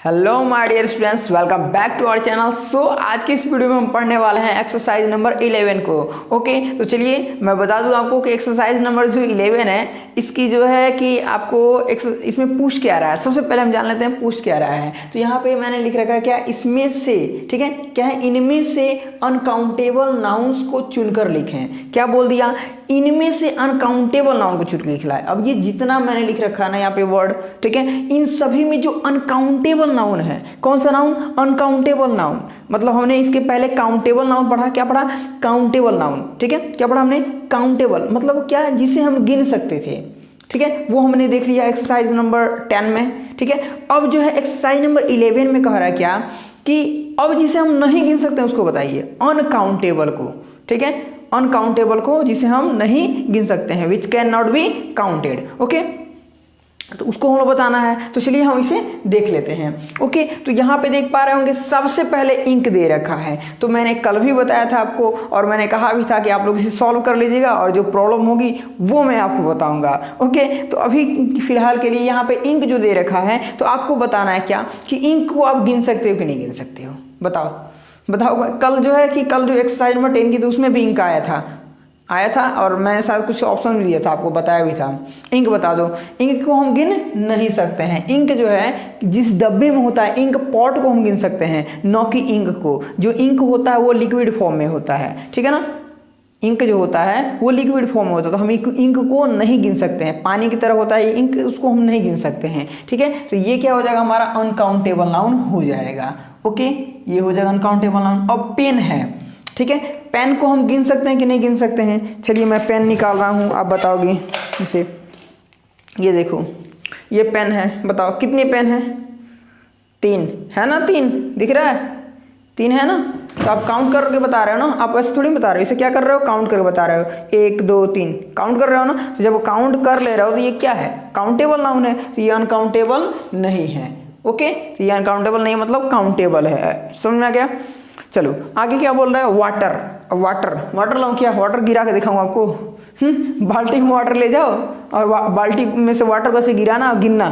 Hello my dear students, welcome back to our channel. So आज की इस video में हम पढ़ने वाले हैं एक्सरसाइज नंबर 11 को। ओके, तो चलिए मैं बता दूं आपको कि एक्सरसाइज नंबर जो 11 है इसकी जो है कि आपको इसमें पूछ क्या रहा है। सबसे पहले हम जान लेते हैं पूछ क्या रहा है। तो यहाँ पे मैंने लिख रखा है क्या, इसमें से, ठीक है, क्या है, इनमें से अनकाउंटेबल नाउन्स को चुनकर लिखें। क्या बोल दिया, इनमें से अनकाउंटेबल नाउन को चुनकर लिखना है। अब ये जितना मैंने लिख रखा है ना यहाँ पे वर्ड, ठीक है, इन सभी में जो अनकाउंटेबल नाउन है, कौन सा नाउन, अनकाउंटेबल नाउन। मतलब हमने इसके पहले काउंटेबल नाउन पढ़ा, क्या पढ़ा, काउंटेबल नाउन, ठीक है, क्या पढ़ा हमने, काउंटेबल मतलब क्या, जिसे हम गिन सकते थे, ठीक है, वो हमने देख लिया एक्सरसाइज नंबर 10 में, ठीक है। अब जो है एक्सरसाइज नंबर 11 में कह रहा है क्या कि अब जिसे हम नहीं गिन सकते उसको बताइए, अनकाउंटेबल को, ठीक है, अनकाउंटेबल को जिसे हम नहीं गिन सकते हैं, which can not be counted. Okay, तो उसको हम लोग बताना है। तो चलिए हम इसे देख लेते हैं। ओके, तो यहाँ पे देख पा रहे होंगे सबसे पहले इंक दे रखा है। तो मैंने कल भी बताया था आपको और मैंने कहा भी था कि आप लोग इसे सॉल्व कर लीजिएगा और जो प्रॉब्लम होगी वो मैं आपको बताऊंगा। ओके, तो अभी फिलहाल के लिए यहाँ पे इंक जो दे रखा है तो आपको बताना है क्या कि इंक को आप गिन सकते हो कि नहीं गिन सकते हो, बताओ बताओ। कल जो है कि कल जो एक्सरसाइज नंबर 10 की तो उसमें भी इंक आया था और मैंने साथ कुछ ऑप्शन भी दिया था, आपको बताया भी था। इंक बता दो, इंक को हम गिन नहीं सकते हैं। इंक जो है जिस डब्बे में होता है, इंक पॉट को हम गिन सकते हैं, न कि इंक को। जो इंक होता है वो लिक्विड फॉर्म में होता है, ठीक है ना, इंक जो होता है वो लिक्विड फॉर्म में होता है, तो हम इंक को नहीं गिन सकते हैं। पानी की तरह होता है इंक, उसको हम नहीं गिन सकते हैं, ठीक है। तो ये क्या हो जाएगा, हमारा अनकाउंटेबल नाउन हो जाएगा। ओके, ये हो जाएगा अनकाउंटेबल नाउन। अब पेन है, ठीक है, पेन को हम गिन सकते हैं कि नहीं गिन सकते हैं। चलिए मैं पेन निकाल रहा हूँ, आप बताओगे इसे। ये देखो, ये पेन है, बताओ कितने पेन है, 3 है ना, 3 दिख रहा है, 3 है ना। तो आप काउंट करके बता रहे हो ना, आप ऐसे थोड़ी बता रहे हो, इसे क्या कर रहे हो, काउंट करके बता रहे हो, 1 2 3 काउंट कर रहे हो ना। तो जब काउंट कर ले रहे हो तो ये क्या है, काउंटेबल नाउन है, तो ये अनकाउंटेबल नहीं है। ओके, तो ये अनकाउंटेबल नहीं मतलब काउंटेबल है, समझ में आ गया। चलो आगे क्या बोल रहा है, वाटर। अब वाटर लाऊं क्या, वाटर गिरा के दिखाऊं आपको। बाल्टी में वाटर ले जाओ और बाल्टी में से वाटर कैसे गिराना और गिनना,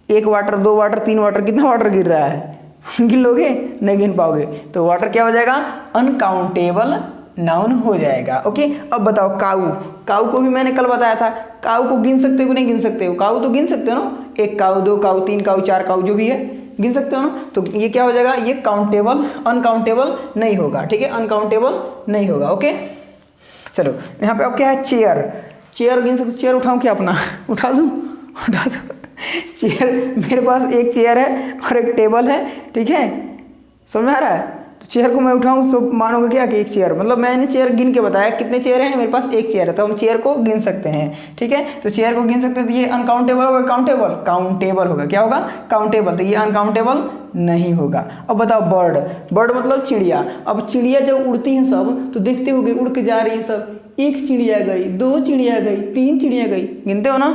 1 वाटर 2 वाटर 3 वाटर, कितना वाटर गिर रहा है, गिन लोगे, नहीं गिन पाओगे। तो वाटर क्या हो जाएगा, अनकाउंटेबल नाउन हो जाएगा। ओके, अब बताओ काऊ को भी मैंने कल बताया था, काऊ को गिन सकते हो कि नहीं गिन सकते हो। काऊ तो गिन सकते हो ना, 1 काऊ 2 काऊ 3 काऊ 4 काऊ जो भी है गिन सकते हो ना। तो ये क्या हो जाएगा, ये काउंटेबल अनकाउंटेबल नहीं होगा, ठीक है, अनकाउंटेबल नहीं होगा। ओके, चलो यहाँ पे अब क्या है, चेयर गिन सकते, चेयर उठाऊं क्या अपना, उठा दूं चेयर, मेरे पास एक चेयर है और एक टेबल है, ठीक है, समझ में आ रहा है। तो चेयर को मैं उठाऊं तो मानोगे क्या कि एक चेयर, मतलब मैंने चेयर गिन के बताया कितने चेयर हैं, मेरे पास एक चेयर है, तो हम चेयर को गिन सकते हैं, ठीक है। तो चेयर को गिन सकते हैं, तो ये अनकाउंटेबल होगा, काउंटेबल होगा, क्या होगा, काउंटेबल, तो ये अनकाउंटेबल नहीं होगा। अब बताओ बर्ड मतलब चिड़िया। अब चिड़िया जब उड़ती हैं सब तो देखते होगे उड़ के जा रही है सब, 1 चिड़िया गई, 2 चिड़िया गई, 3 चिड़िया गई, गिनते हो ना,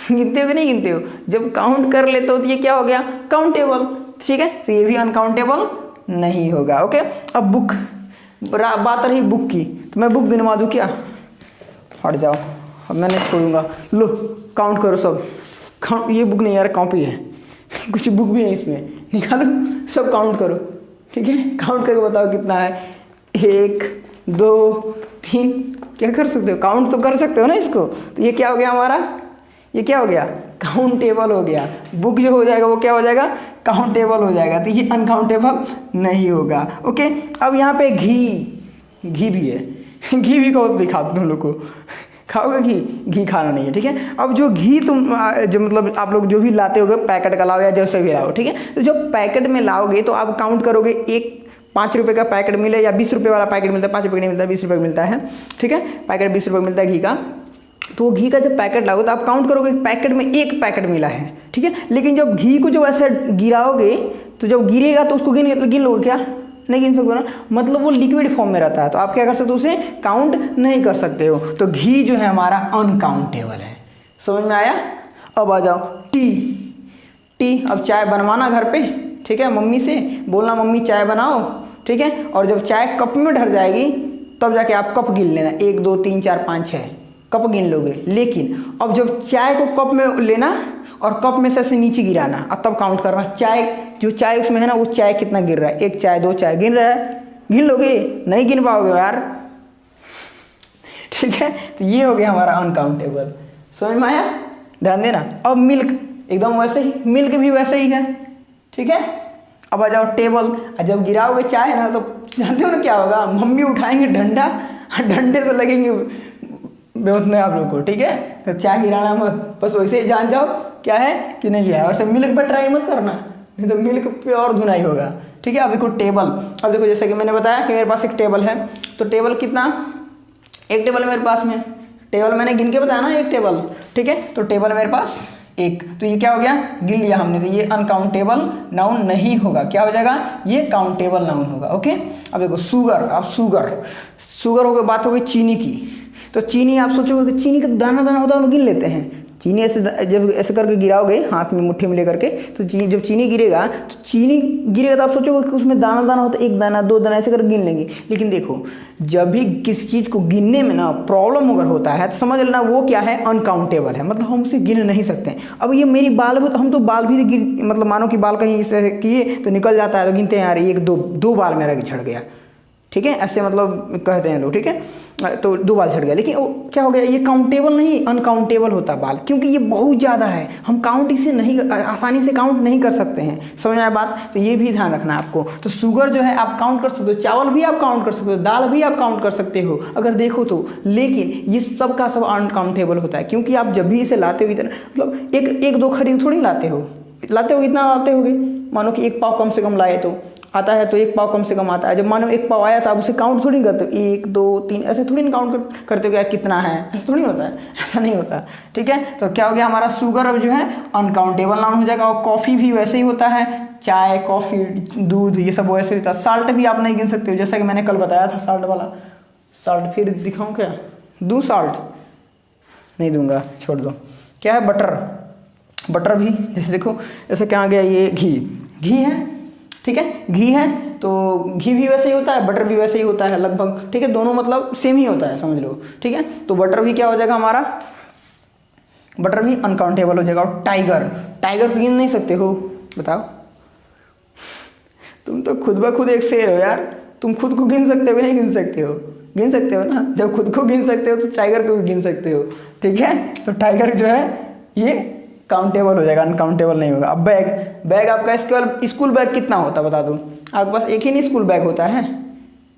गिनते हो कि नहीं गिनते हो। जब काउंट कर लेते हो तो ये क्या हो गया, काउंटेबल, ठीक है, तो ये भी अनकाउंटेबल नहीं होगा। ओके, अब बुक, बात रही बुक की, तो मैं बुक गिनवा दूँ क्या, हट जाओ, अब मैं नहीं छोड़ूंगा, लो काउंट करो सब, ये बुक नहीं यार, कॉपी है, कुछ बुक भी नहीं इसमें, निकालो सब काउंट करो, ठीक है, काउंट करके बताओ कितना है, 1 2 3, क्या कर सकते हो, काउंट तो कर सकते हो ना इसको। तो ये क्या हो गया हमारा, ये क्या हो गया, काउंटेबल हो गया। बुक जो हो जाएगा वो क्या हो जाएगा, काउंटेबल हो जाएगा, तो ये अनकाउंटेबल नहीं होगा। ओके, अब यहाँ पे घी भी है, घी भी कहो दिखा तुम लोग को, खाओगे घी खाना नहीं है, ठीक है। अब जो घी तुम जो मतलब आप लोग जो भी लाते होगे, पैकेट का लाओ या जैसे भी लाओ, ठीक है, तो जो पैकेट में लाओगे तो आप काउंट करोगे, एक 5 रुपये का पैकेट मिले या 20 रुपये वाला पैकेट मिलता है, 5 रुपये नहीं मिलता, 20 रुपये मिलता है, ठीक है, पैकेट 20 रुपये मिलता है घी का। तो घी का जब पैकेट लाओगे तो आप काउंट करोगे पैकेट में 1 पैकेट मिला है, ठीक है। लेकिन जब घी को जो ऐसे गिराओगे तो जब गिरेगा तो उसको गिन लोगे क्या, नहीं गिन सकते ना, मतलब वो लिक्विड फॉर्म में रहता है, तो आप क्या कर सकते हो, उसे काउंट नहीं कर सकते हो। तो घी जो है हमारा अनकाउंटेबल है, समझ में आया। अब आ जाओ टी। अब चाय बनवाना घर पे, ठीक है, मम्मी से बोलना मम्मी चाय बनाओ, ठीक है, और जब चाय कप में ढर जाएगी तब जाके आप कप गिन लेना, 1 2 3 4 5 6 कप गिन लोगे। लेकिन अब जब चाय को कप में लेना और कप में से नीचे गिराना, अब तब काउंट करना, चाय जो चाय उसमें है ना, वो चाय कितना गिर रहा है, 1 चाय 2 चाय गिन रहा है, गिन लोगे? नहीं गिन पाओगे यार, ठीक है। तो ये हो गया हमारा अनकाउंटेबल, समझ में आया? ध्यान देना। अब मिल्क एकदम वैसे ही, मिल्क भी वैसे ही है, ठीक है। अब आ जाओ टेबल, जब गिराओगे चाय ना तो जानते हो ना क्या होगा, मम्मी उठाएंगे डंडा, डंडे से लगेंगे बेहोशने आप लोग को, ठीक है। तो चाय गिराना मत, बस वैसे ही जान जाओ क्या है कि नहीं है। वैसे मिल्क पर ट्राई मत करना, नहीं तो मिल्क पे और धुनाई होगा, ठीक है। अब देखो टेबल, अब देखो जैसे कि मैंने बताया कि मेरे पास एक टेबल है, तो टेबल कितना, एक टेबल मेरे पास में, टेबल मैंने गिन के बताया ना, एक टेबल, ठीक है। तो टेबल मेरे पास एक, तो ये क्या हो गया, गिन लिया हमने, तो ये अनकाउंटेबल नाउन नहीं होगा, क्या हो जाएगा, ये काउंटेबल नाउन होगा, ओके। अब देखो शुगर, अब शुगर हो गई, बात हो गई चीनी की। तो चीनी आप सोचोगे कि चीनी का दाना दाना होता है, हम गिन लेते हैं। चीनी ऐसे जब ऐसे करके गिराओगे हाथ में मुट्ठी में लेकर के, तो जब चीनी गिरेगा तो आप सोचोगे कि उसमें दाना दाना होता है, 1 दाना 2 दाना ऐसे करके गिन लेंगे। लेकिन देखो, जब भी किसी चीज़ को गिनने में ना प्रॉब्लम अगर होता है तो समझ लेना वो क्या है, अनकाउंटेबल है, मतलब हम उसे गिन नहीं सकते हैं। अब ये मेरी बाल भी, तो हम तो बाल भी मतलब मानो कि बाल कहीं से किए तो निकल जाता है, तो गिनते हैं यार 1 2 बाल मेरा झड़ गया, ठीक है, ऐसे मतलब कहते हैं लोग, ठीक है। तो 2 बाल झड़ गया, लेकिन वो क्या हो गया, ये काउंटेबल नहीं, अनकाउंटेबल होता बाल, क्योंकि ये बहुत ज़्यादा है, हम काउंट इसे नहीं, आसानी से काउंट नहीं कर सकते हैं, समझ आया बात? तो ये भी ध्यान रखना आपको। तो शुगर जो है आप काउंट कर सकते हो, चावल भी आप काउंट कर सकते हो, दाल भी आप काउंट कर सकते हो अगर देखो तो, लेकिन ये सब का सब अनकाउंटेबल होता है, क्योंकि आप जब भी इसे लाते हो इतना, मतलब 1 2 खरीद थोड़ी लाते हो, इतना लाते होगे, मानो कि 1 पाव कम से कम लाए तो आता है, तो 1 पाव कम से कम आता है। जब मानो 1 पाव आया था, आप उसे काउंट थोड़ी करते हो, 1 2 3 ऐसे थोड़ी ना काउंट करते हो क्या कितना है, ऐसा थोड़ी होता है, ऐसा नहीं होता, ठीक है। तो क्या हो गया हमारा शुगर अब जो है अनकाउंटेबल नाउन हो जाएगा। और कॉफ़ी भी वैसे ही होता है, चाय कॉफ़ी दूध ये सब वैसे ही होता है। साल्ट भी आप नहीं गिन सकते हो, जैसा कि मैंने कल बताया था साल्ट वाला। साल्ट फिर दिखाऊँ क्या, दूँ साल्ट? नहीं दूंगा, छोड़ दो। क्या है, बटर भी, जैसे देखो जैसे क्या आ गया, ये घी है, ठीक है, घी है, तो घी भी वैसे ही होता है, बटर भी वैसे ही होता है लगभग, ठीक है, दोनों मतलब सेम ही होता है, समझ लो, ठीक है। तो बटर भी क्या हो जाएगा हमारा, बटर भी अनकाउंटेबल हो जाएगा। और टाइगर गिन नहीं सकते हो, बताओ? तुम तो खुद ब खुद एक शेर हो यार, तुम खुद को गिन सकते हो, नहीं गिन सकते हो? गिन सकते हो ना, जब खुद को गिन सकते हो तो टाइगर को भी गिन सकते हो, ठीक है। तो टाइगर जो है ये काउंटेबल हो जाएगा, अनकाउंटेबल नहीं होगा। अब बैग आपका स्कूल बैग कितना होता है बता दो? आपके पास एक ही नहीं स्कूल बैग होता है,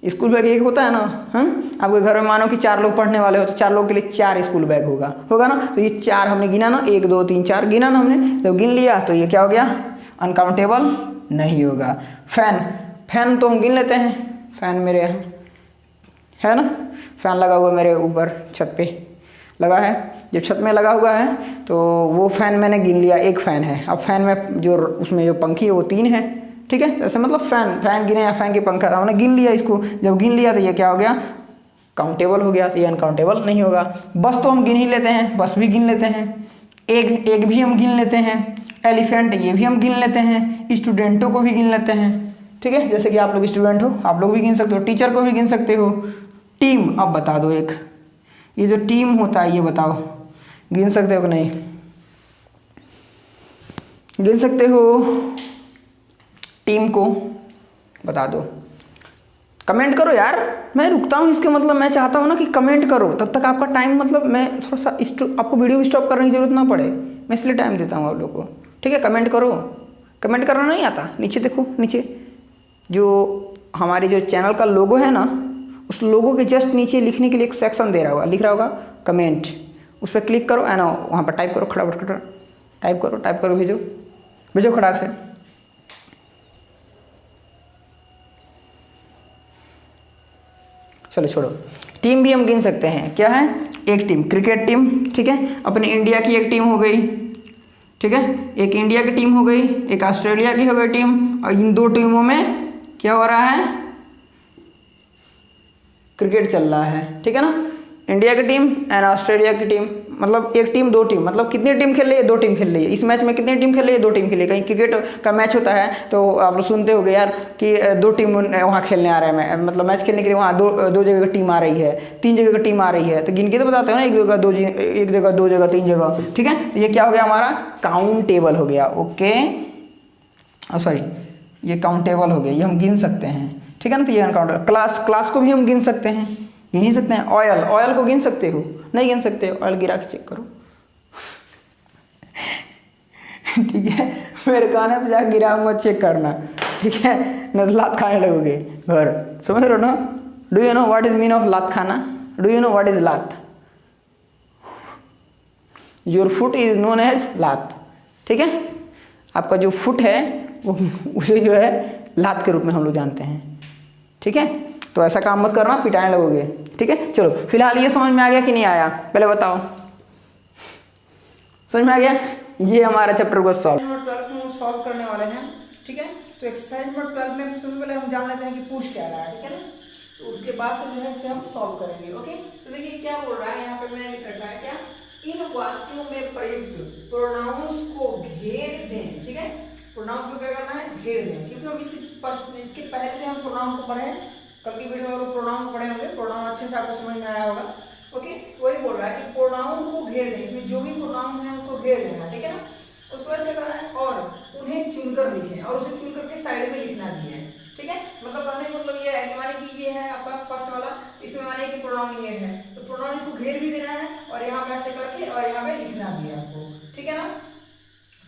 स्कूल बैग एक होता है ना, हाँ। आपके घर में मानो कि 4 लोग पढ़ने वाले हो, तो 4 लोगों के लिए 4 स्कूल बैग होगा ना। तो ये 4 हमने गिना ना, 1 2 3 4 गिना ना हमने, जब गिन लिया तो ये क्या हो गया, अनकाउंटेबल नहीं होगा। फैन तो हम गिन लेते हैं, फैन मेरे यहाँ है ना, फैन लगा हुआ मेरे ऊपर छत पे लगा है, जब छत में लगा हुआ है तो वो फ़ैन मैंने गिन लिया, एक फ़ैन है। अब फ़ैन में जो उसमें जो पंखी है वो 3 है, ठीक है। ऐसे मतलब फ़ैन गिने या फ़ैन के पंखा हमने गिन लिया इसको, जब गिन लिया तो ये क्या हो गया, काउंटेबल हो गया, तो ये अनकाउंटेबल नहीं होगा। बस तो हम गिन ही लेते हैं, बस भी गिन लेते हैं, एग भी हम गिन लेते हैं, एलिफेंट ये भी हम गिन लेते हैं, स्टूडेंटों को भी गिन लेते हैं, ठीक है। जैसे कि आप लोग स्टूडेंट हो, आप लोग भी गिन सकते हो, टीचर को भी गिन सकते हो। टीम, अब बता दो एक, ये जो टीम होता है ये बताओ गिन सकते हो कि नहीं? गिन सकते हो टीम को? बता दो, कमेंट करो यार, मैं रुकता हूँ इसके मतलब मैं चाहता हूँ ना कि कमेंट करो, तब तक आपका टाइम, मतलब मैं थोड़ा सा आपको वीडियो स्टॉप करने की जरूरत ना पड़े, मैं इसलिए टाइम देता हूँ आप लोग को, ठीक है। कमेंट करो, कमेंट करना नहीं आता, नीचे देखो, नीचे जो हमारे जो चैनल का लोगो है ना, उस लोगो के जस्ट नीचे लिखने के लिए एक सेक्शन दे रहा होगा, लिख रहा होगा कमेंट, उस पर क्लिक करो, है ना, वहाँ पर टाइप करो, खड़ा टाइप करो, भेजो खड़ाक से। चलो छोड़ो, टीम भी हम गिन सकते हैं, क्या है, एक टीम, क्रिकेट टीम, ठीक है, अपने इंडिया की एक टीम हो गई, ठीक है, एक इंडिया की टीम हो गई, एक ऑस्ट्रेलिया की हो गई टीम, और इन 2 टीमों में क्या हो रहा है, क्रिकेट चल रहा है, ठीक है ना। इंडिया की टीम एंड ऑस्ट्रेलिया की टीम, मतलब एक टीम 2 टीम, मतलब कितनी टीम खेल रही है, 2 टीम खेल रही है। इस मैच में कितनी टीम खेल रही है, 2 टीम खेल रही है। कहीं क्रिकेट का मैच होता है तो आप लोग सुनते होंगे यार कि 2 टीम वहाँ खेलने आ रहा है, मतलब मैच खेलने के लिए वहाँ दो जगह की टीम आ रही है, 3 जगह की टीम आ रही है, तो गिन के तो बताते हो ना, एक जगह 2 जगह 3 जगह, ठीक है। तो ये क्या हो गया हमारा, काउंटेबल हो गया, ओके। सॉरी, ये काउंटेबल हो गया, ये हम गिन सकते हैं, ठीक है ना। तो ये अनकाउंटेबल। क्लास, क्लास को भी हम गिन सकते हैं, गिन ही सकते हैं। ऑयल, ऑयल को गिन सकते हो? नहीं गिन सकते। ऑयल गिरा के चेक करो। ठीक है, मेरे कहने पे जाकर गिरा मत चेक करना, ठीक है, नहीं तो लात खाने लगोगे घर, समझ रहे हो ना। Do you know what is mean of लात खाना? Do you know what is लात? Your foot is known as लात, ठीक है। आपका जो फुट है वो उसे जो है लात के रूप में हम लोग जानते हैं, ठीक है। तो ऐसा काम मत करना, पिटाने लगोगे, ठीक है। चलो फिलहाल ये समझ में आ गया कि नहीं आया, पहले बताओ। समझ में आ गया? ये हमारा चैप्टर को सॉल्व नंबर 12 में हम सॉल्व करने वाले हैं, ठीक है। तो एक्सरसाइज नंबर 12 में सबसे पहले हम जान लेते हैं कि पूछ क्या रहा है, ठीक है ना। तो उसके बाद से जो है इसे हम सॉल्व करेंगे, ओके। तो देखिए क्या बोल रहा है यहाँ पे, मैंने लिख रखा है क्या, इन वाक्यों में प्रयुक्त प्रोनाउंस को घेर दें, ठीक है। प्रोनाउंस को क्या करना है, घेर दें, क्योंकि हम इसके पहले जो हम प्रोनाउन को पढ़े, कल की वीडियो में लोग प्रोनाउन पढ़े होंगे, प्रोनाउन अच्छे से आपको समझ में आया होगा, ओके। वही बोल रहा है कि प्रोनाउन को घेर दें, इसमें जो भी प्रोनाउन है उनको घेर देना, ठीक है ना। उसके बाद क्या कर रहा है, और उन्हें चुनकर लिखें, और उसे चुन करके साइड में लिखना भी है, ठीक है। मतलब कहने का मतलब ये है कि माने कि ये है आपका फर्स्ट वाला, इसमें माने कि प्रोनाउन ये है, तो प्रोनाउन इसको घेर भी देना है और यहाँ पे ऐसे करके और यहाँ पे लिखना भी है आपको, ठीक है ना।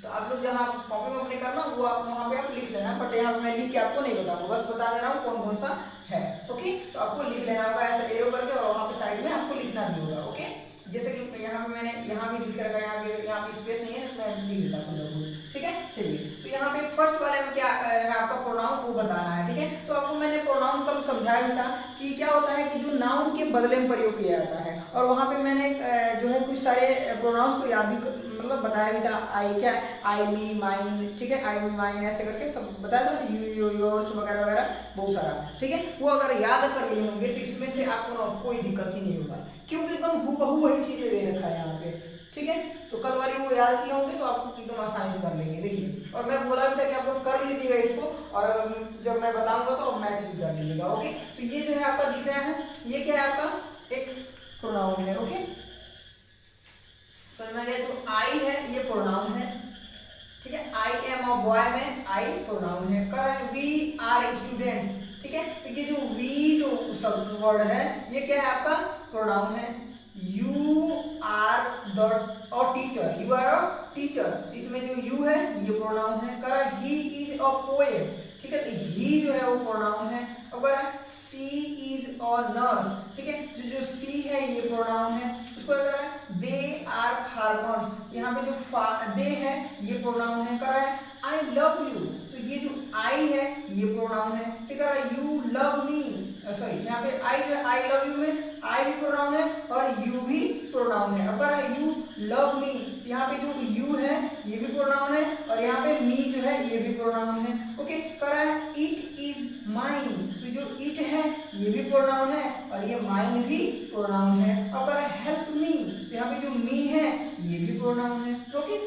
तो आप लोग जहाँ कॉपी में अपने करना वो आप वहाँ पे आप लिख देना, बट यहाँ पे मैं लिख के आपको नहीं बताऊंगा, बस बता दे रहा हूँ कौन कौन सा है, ओके। तो आपको लिख लेना होगा ऐसा एरो करके, और वहाँ पे साइड में आपको लिखना भी होगा, ओके। जैसे कि यहाँ पे मैंने यहाँ भी लिख रखा है, यहाँ पे स्पेस नहीं है, मैं लिख देता हूँ लोगों को, ठीक है। चलिए, तो यहाँ पे फर्स्ट वाले में क्या है आपका प्रोनाउन, वो बताना है, ठीक है। तो आपको मैंने प्रोनाउन कल समझाया भी था कि क्या होता है कि जो नाउन के बदले में प्रयोग किया जाता है, और वहाँ पे मैंने जो है कुछ सारे प्रोनाउंस को याद भी मतलब बताया भी था। आई क्या, आई मी माइन, ठीक है, आई मी माइन ऐसे करके सब बताया था, यू योर्स वगैरह वगैरह बहुत सारा, ठीक है। वो अगर याद कर लिए होंगे तो इसमें से आपको कोई दिक्कत ही नहीं होगा, क्योंकि एकदम हूबहू वही चीजें दे रखा है यहाँ पे, ठीक है। तो कल वाली वो याद किए होंगे तो आप एकदम आसानी से कर लेंगे। देखिए, और मैं बोला भी था कि आप लोग कर लीजिएगा इसको, और अगर जब मैं बताऊंगा तो मैच भी कर लीजिएगा, ओके। तो ये जो है आपका दिख रहा है, ये क्या है आपका एक प्रोनाउन है, ओके, समझ में आ गया। तो आई है, ये प्रोनाउन है, ठीक है। आई एम अ बॉय में आई प्रोनाउन है। कर वी आर स्टूडेंट्स, ठीक है। तो ये जो वी जो शब्द वर्ड है ये क्या है आपका प्रोनाउन है। You are the teacher, you are a teacher, इसमें जो यू है ये प्रोनाउन है। कर ही इज अ पोएट, ठीक है, तो ही जो है वो प्रोनाउन है। अगर सी इज अ नर्स, ठीक है, जो सी है ये प्रोनाउन है। उसको अगर दे आर फार्मर्स, यहाँ पे जो दे है ये प्रोनाउन है। कर आई लव यू, तो ये जो आई है ये प्रोनाउन है, ठीक है। यू लव मी, सॉरी यहाँ पे आई लव यू में आई भी प्रोनाउन है और यू भी प्रोनाउन है। अगर यू लव मी, यहाँ पे जो यू है ये भी प्रोनाउन है, और यहाँ पे मी जो है ये भी प्रोनाउन है, ओके। कर इट इज माइन, तो जो इट है ये भी प्रोनाउन है और ये माइन भी प्रोनाउन है। अगर हेल्प मी, तो यहाँ पे जो मी है ये भी प्रोनाउन है, ओके,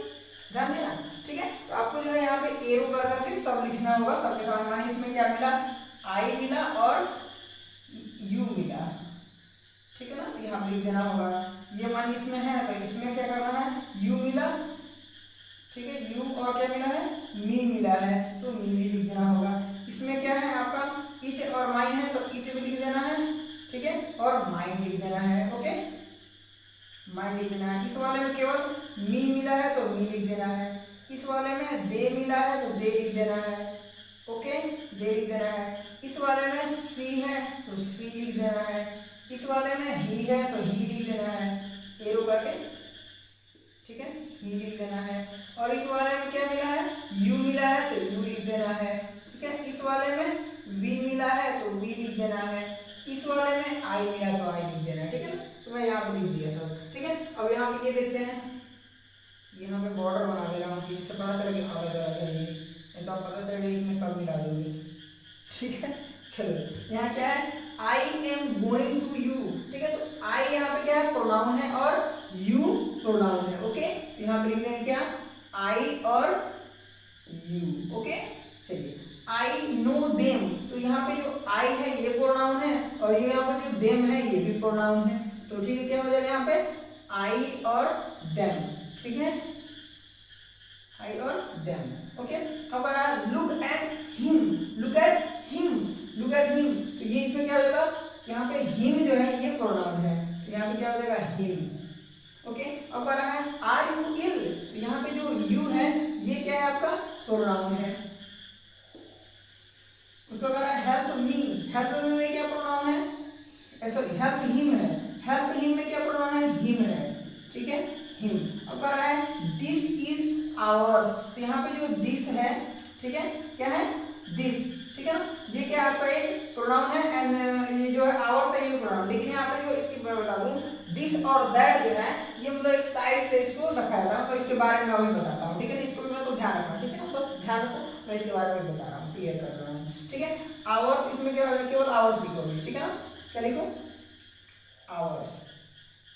ध्यान देना, ठीक है। तो आपको जो है यहाँ पे एरो कर करके सब लिखना होगा, सबके सामने। माने इसमें क्या मिला, आई मिला और यू मिला, ठीक है ना, तो यहाँ लिख देना होगा। ये मानी इसमें है तो इसमें क्या करना है, यू मिला, ठीक है, यू और क्या मिला है, मी मिला है, तो मी भी लिख देना होगा। इसमें क्या है आपका इट और माइन है, तो इट भी लिख देना है, ठीक है, और माइन लिख देना है, ओके, माइन लिख देना है। इस वाले में केवल मी मिला है तो मी लिख देना है। इस वाले में दे मिला है तो दे लिख देना है, ओके, दे लिख देना है। इस वाले में सी है तो सी लिख देना है। इस वाले में ही है तो ही लिख देना है, एरो करके, ठीक है, ही लिख देना है। और इस वाले में क्या मिला है, यू मिला है तो यू लिख देना है, ठीक है। इस वाले में वी मिला है तो वी लिख देना है। इस वाले में आई मिला तो आई लिख देना है, ठीक है। तो मैं यहाँ पे लिख दिया सब, ठीक है। अब यहाँ पे ये देखते हैं, यहाँ पे बॉर्डर बना दे रहा हूँ कि इससे पता चले कि अलग अलग है, नहीं तो आप पता चलेगा एक में सब मिला दोगे, ठीक है। चलो यहाँ क्या है, I am going to you, ठीक है। तो आई यहाँ पे क्या है, प्रोनाउन है और यू प्रोनाउन है, ओके। तो यहाँ पे लिख देंगे क्या, आई और यू, ओके। चलिए, आई नो देम, तो यहाँ पे जो आई है ये प्रोनाउन है और ये यहाँ पे जो देम है ये भी प्रोनाउन है, तो ठीक है, क्या हो जाएगा यहाँ पे आई और देम, ठीक है, आई और देम, ओके। अब अगर लुक लुक एट हिम, तो ये इसमें क्या हो जाएगा, यहाँ पे हिम जो है ये प्रोनाउन है, तो यहाँ पे क्या हो जाएगा हिम। ओके, अब कह रहा है आर यू इल, तो यहाँ पे जो यू है ये क्या है आपका प्रोनाउन है। उसको कह रहा है हेल्प मी, हेल्प मी में क्या प्रोनाउन है, सॉरी हेल्प हिम है, हेल्प हिम में क्या प्रोनाउन है, हिम है, ठीक है हिम। अब कह रहा है दिस इज आवर्स, तो यहाँ पे जो दिस है, ठीक है क्या है दिस, ठीक है ना, ये क्या आपका एक प्रोनाउन है, एंड ये जो है आवर्स है ये प्रोनाउन। लेकिन यहाँ पे जो एक चीज मैं बता दूं, दिस और दैट जो है ये मतलब एक साइड से इसको रखा था, तो इसके बारे में अभी बताता हूँ, ठीक है, इसको भी मैं तो ध्यान रखना, ठीक है ना, बस ध्यान रखो, मैं इसके बारे में बता रहा हूँ, क्लियर कर रहा हूँ, ठीक है। आवर्स इसमें क्या होगा, केवल आवर्स लिखोगे, ठीक है ना, क्या लिखो आवर्स,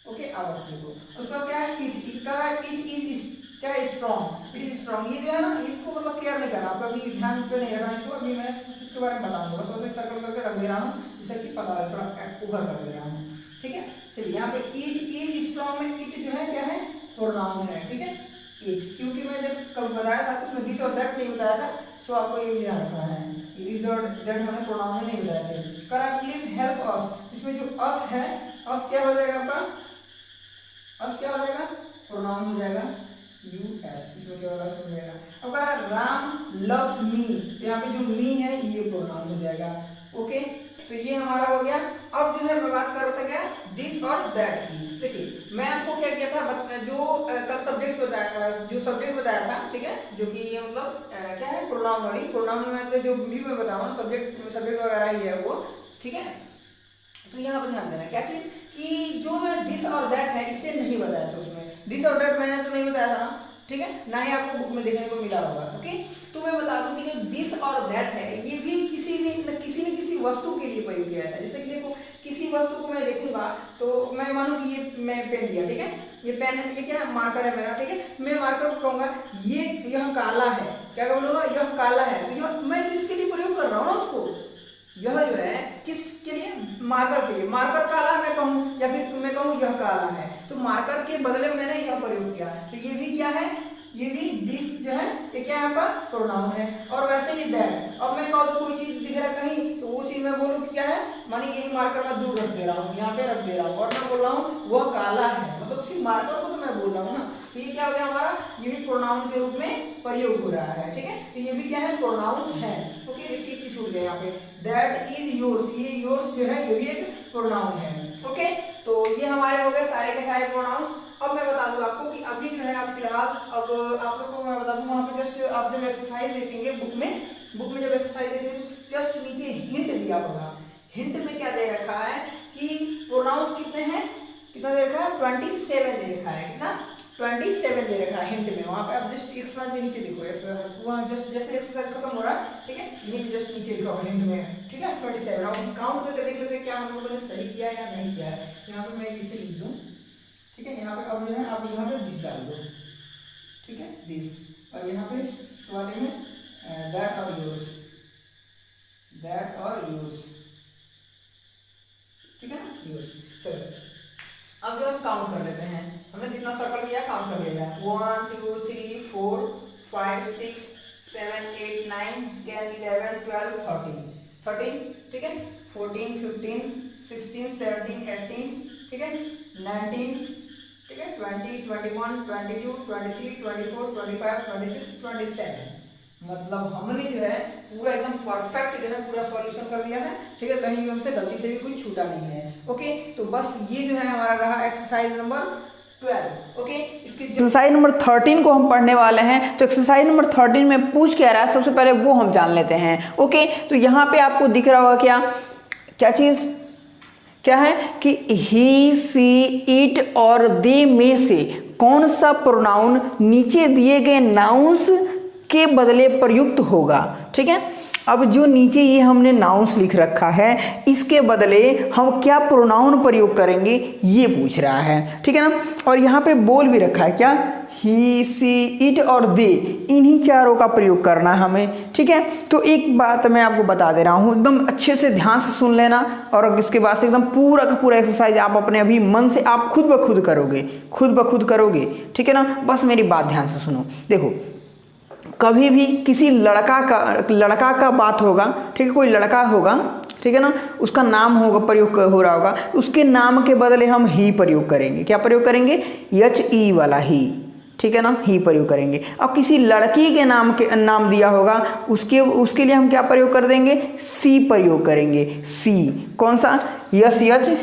ओके आवर्स लिखो। उसके बाद क्या है इट, इसका इट इज क्या है स्ट्रॉन्ग, इट इज स्ट्रॉन्ग, ये जो है ना इसको मतलब केयर नहीं करना, कभी ध्यान पे नहीं रखना इसको, अभी मैं इसके बारे में बताऊंगा, बस ऐसे सर्कल करके रख दे रहा हूँ जिससे कि पता लगे, थोड़ा उभर कर दे रहा हूँ, ठीक है। चलिए यहाँ पे इट इज स्ट्रॉन्ग में इट जो है क्या है प्रोनाउन है, ठीक है इट, क्योंकि मैं जब कल बताया था तो उसमें दिस और दैट नहीं बताया था, सो आपको ये भी ध्यान रखना है, दिस और दैट हमें प्रोनाउन में नहीं बताया थे। कह रहा है प्लीज हेल्प अस, इसमें जो अस है, अस क्या हो जाएगा आपका, अस क्या हो जाएगा प्रोनाउन हो जाएगा यूएस, इसमें क्या होगा हो जाएगा। अब कह रहा है राम लव्स मी, यहाँ पे जो मी है ये प्रोनाउन हो जाएगा, ओके, तो ये हमारा हो गया। अब जो है मैं बात कर रहा था क्या दिस और दैट की, देखिए मैं आपको क्या किया था, जो कल सब्जेक्ट बताया, जो सब्जेक्ट बताया था, ठीक है, जो कि ये मतलब क्या है प्रोनाउन वाली, प्रोनाउन में मतलब जो भी मैं बताऊँ सब्जेक्ट वगैरह ही है वो, ठीक है। तो यहाँ पे ध्यान देना क्या चीज कि जो मैं दिस और दैट है इसे नहीं बताया था, उसमें दिस और दैट मैंने तो नहीं बताया था ना, ठीक है, ना ही आपको बुक में देखने को मिला होगा, ओके। तो मैं बता दूं कि जो दिस और दैट है ये भी किसी न किसी वस्तु के लिए प्रयोग किया जाता है। जैसे कि देखो किसी वस्तु को मैं देखूंगा तो मैं मानूं कि ये मैं पेन लिया, ठीक है, ये पेन है, ये क्या है मार्कर है मेरा, ठीक है, मैं मार्कर को कहूंगा यह काला है, क्या बोलूंगा यह काला है, तो यह मैं तो इसके लिए प्रयोग कर रहा हूँ ना उसको, यह जो है किसके लिए मार्कर के लिए, मार्कर काला मैं कहूँ या फिर मैं कहूँ यह काला है, तो मार्कर के बदले में मैंने यह प्रयोग किया, तो ये भी क्या है, ये भी दिस जो है ये क्या है आपका प्रोनाउन है। और वैसे ही दैट, अब मैं कहूँ तो कोई चीज दिख रहा है कहीं तो वो चीज मैं बोलूँ कि क्या है, मानी कि यही मार्कर मैं दूर रख दे रहा हूँ, यहाँ पे रख दे रहा हूँ और मैं बोल रहा हूँ वह काला है, मतलब उसी मार्कर को तो मैं बोल रहा हूँ ना, तो ये क्या हो गया हमारा, ये भी प्रोनाउन के रूप में प्रयोग हो रहा है, ठीक है, तो ये भी क्या है प्रोनाउंस है, ओके। देखिए इसी छूट गया यहाँ पे दैट इज योर्स, ये योर्स जो है ये भी एक प्रोनाउन है, ओके। तो ये हमारे हो गए सारे के सारे प्रोनाउंस। अब मैं बता दूं आपको कि अभी जो है आप फिलहाल, अब आप लोग को मैं बता दूं वहाँ पे जस्ट आप जब एक्सरसाइज देखेंगे बुक में जब एक्सरसाइज देखेंगे तो जस्ट नीचे हिंट दिया होगा, हिंट में क्या दे रखा है कि प्रोनाउंस कितने हैं, कितना दे रखा है 27 दे रखा है, कितना 27 दे रखा है हिंट में। वहाँ पे आप जस्ट एक्सरसाइज के नीचे देखो, वहाँ जस्ट जैसे एक्सरसाइज खत्म हो रहा है, ठीक है, यहीं पे जस्ट नीचे लिखा होगा हिंट में, ठीक है 27। अब काउंट करके देख लेते हैं क्या हम लोगों ने सही किया या नहीं किया है। यहाँ पे मैं इसे लिख दूँ, ठीक है, यहाँ पे अब जो है आप यहाँ पे दिस डाल दो, ठीक है दिस, और यहाँ पे इस वाले में दैट और योर्स, दैट और योर्स, ठीक है ना योर्स। चलो अब जो हम काउंट कर लेते हैं, हमने जितना सर्कल किया काउंट कर लिया, 1 2 3 4 5 6 7 8 9 10 11 12 13, ठीक है, 14 15 16 17 18, ठीक है 19, ठीक है 20 21 22 23 24 25 26 27, मतलब हमने जो है पूरा एकदम परफेक्ट जो है पूरा सॉल्यूशन कर दिया है, ठीक है, कहीं भी हमसे गलती से भी कुछ छूटा नहीं है, ओके। तो बस ये जो है हमारा रहा एक्सरसाइज नंबर 12, ओके। इसकी एक्सरसाइज नंबर 13 को हम पढ़ने वाले हैं। तो एक्सरसाइज नंबर 13 में पूछ क्या रहा है सबसे पहले वो हम जान लेते हैं, ओके। तो यहाँ पे आपको दिख रहा होगा क्या चीज क्या है कि ही सी इट और दे में से कौन सा प्रोनाउन नीचे दिए गए नाउन्स के बदले प्रयुक्त होगा, ठीक है। अब जो नीचे ये हमने नाउन्स लिख रखा है इसके बदले हम क्या प्रोनाउन प्रयोग करेंगे ये पूछ रहा है, ठीक है ना। और यहाँ पे बोल भी रखा है क्या, ही सी इट और दे, इन्हीं चारों का प्रयोग करना है हमें, ठीक है। तो एक बात मैं आपको बता दे रहा हूँ, एकदम अच्छे से ध्यान से सुन लेना, और इसके बाद से एकदम पूरा का पूरा एक्सरसाइज आप अपने अभी मन से आप खुद ब खुद करोगे, ठीक है ना। बस मेरी बात ध्यान से सुनो। देखो कभी भी किसी लड़का का बात होगा, ठीक है, कोई लड़का होगा ठीक है ना, उसका नाम होगा, प्रयोग हो रहा होगा, उसके नाम के बदले हम ही प्रयोग करेंगे। क्या प्रयोग करेंगे? HE वाला ही, ठीक है ना, ही प्रयोग करेंगे। अब किसी लड़की के नाम दिया होगा, उसके लिए हम क्या प्रयोग कर देंगे? सी प्रयोग करेंगे। सी कौन सा? SHE,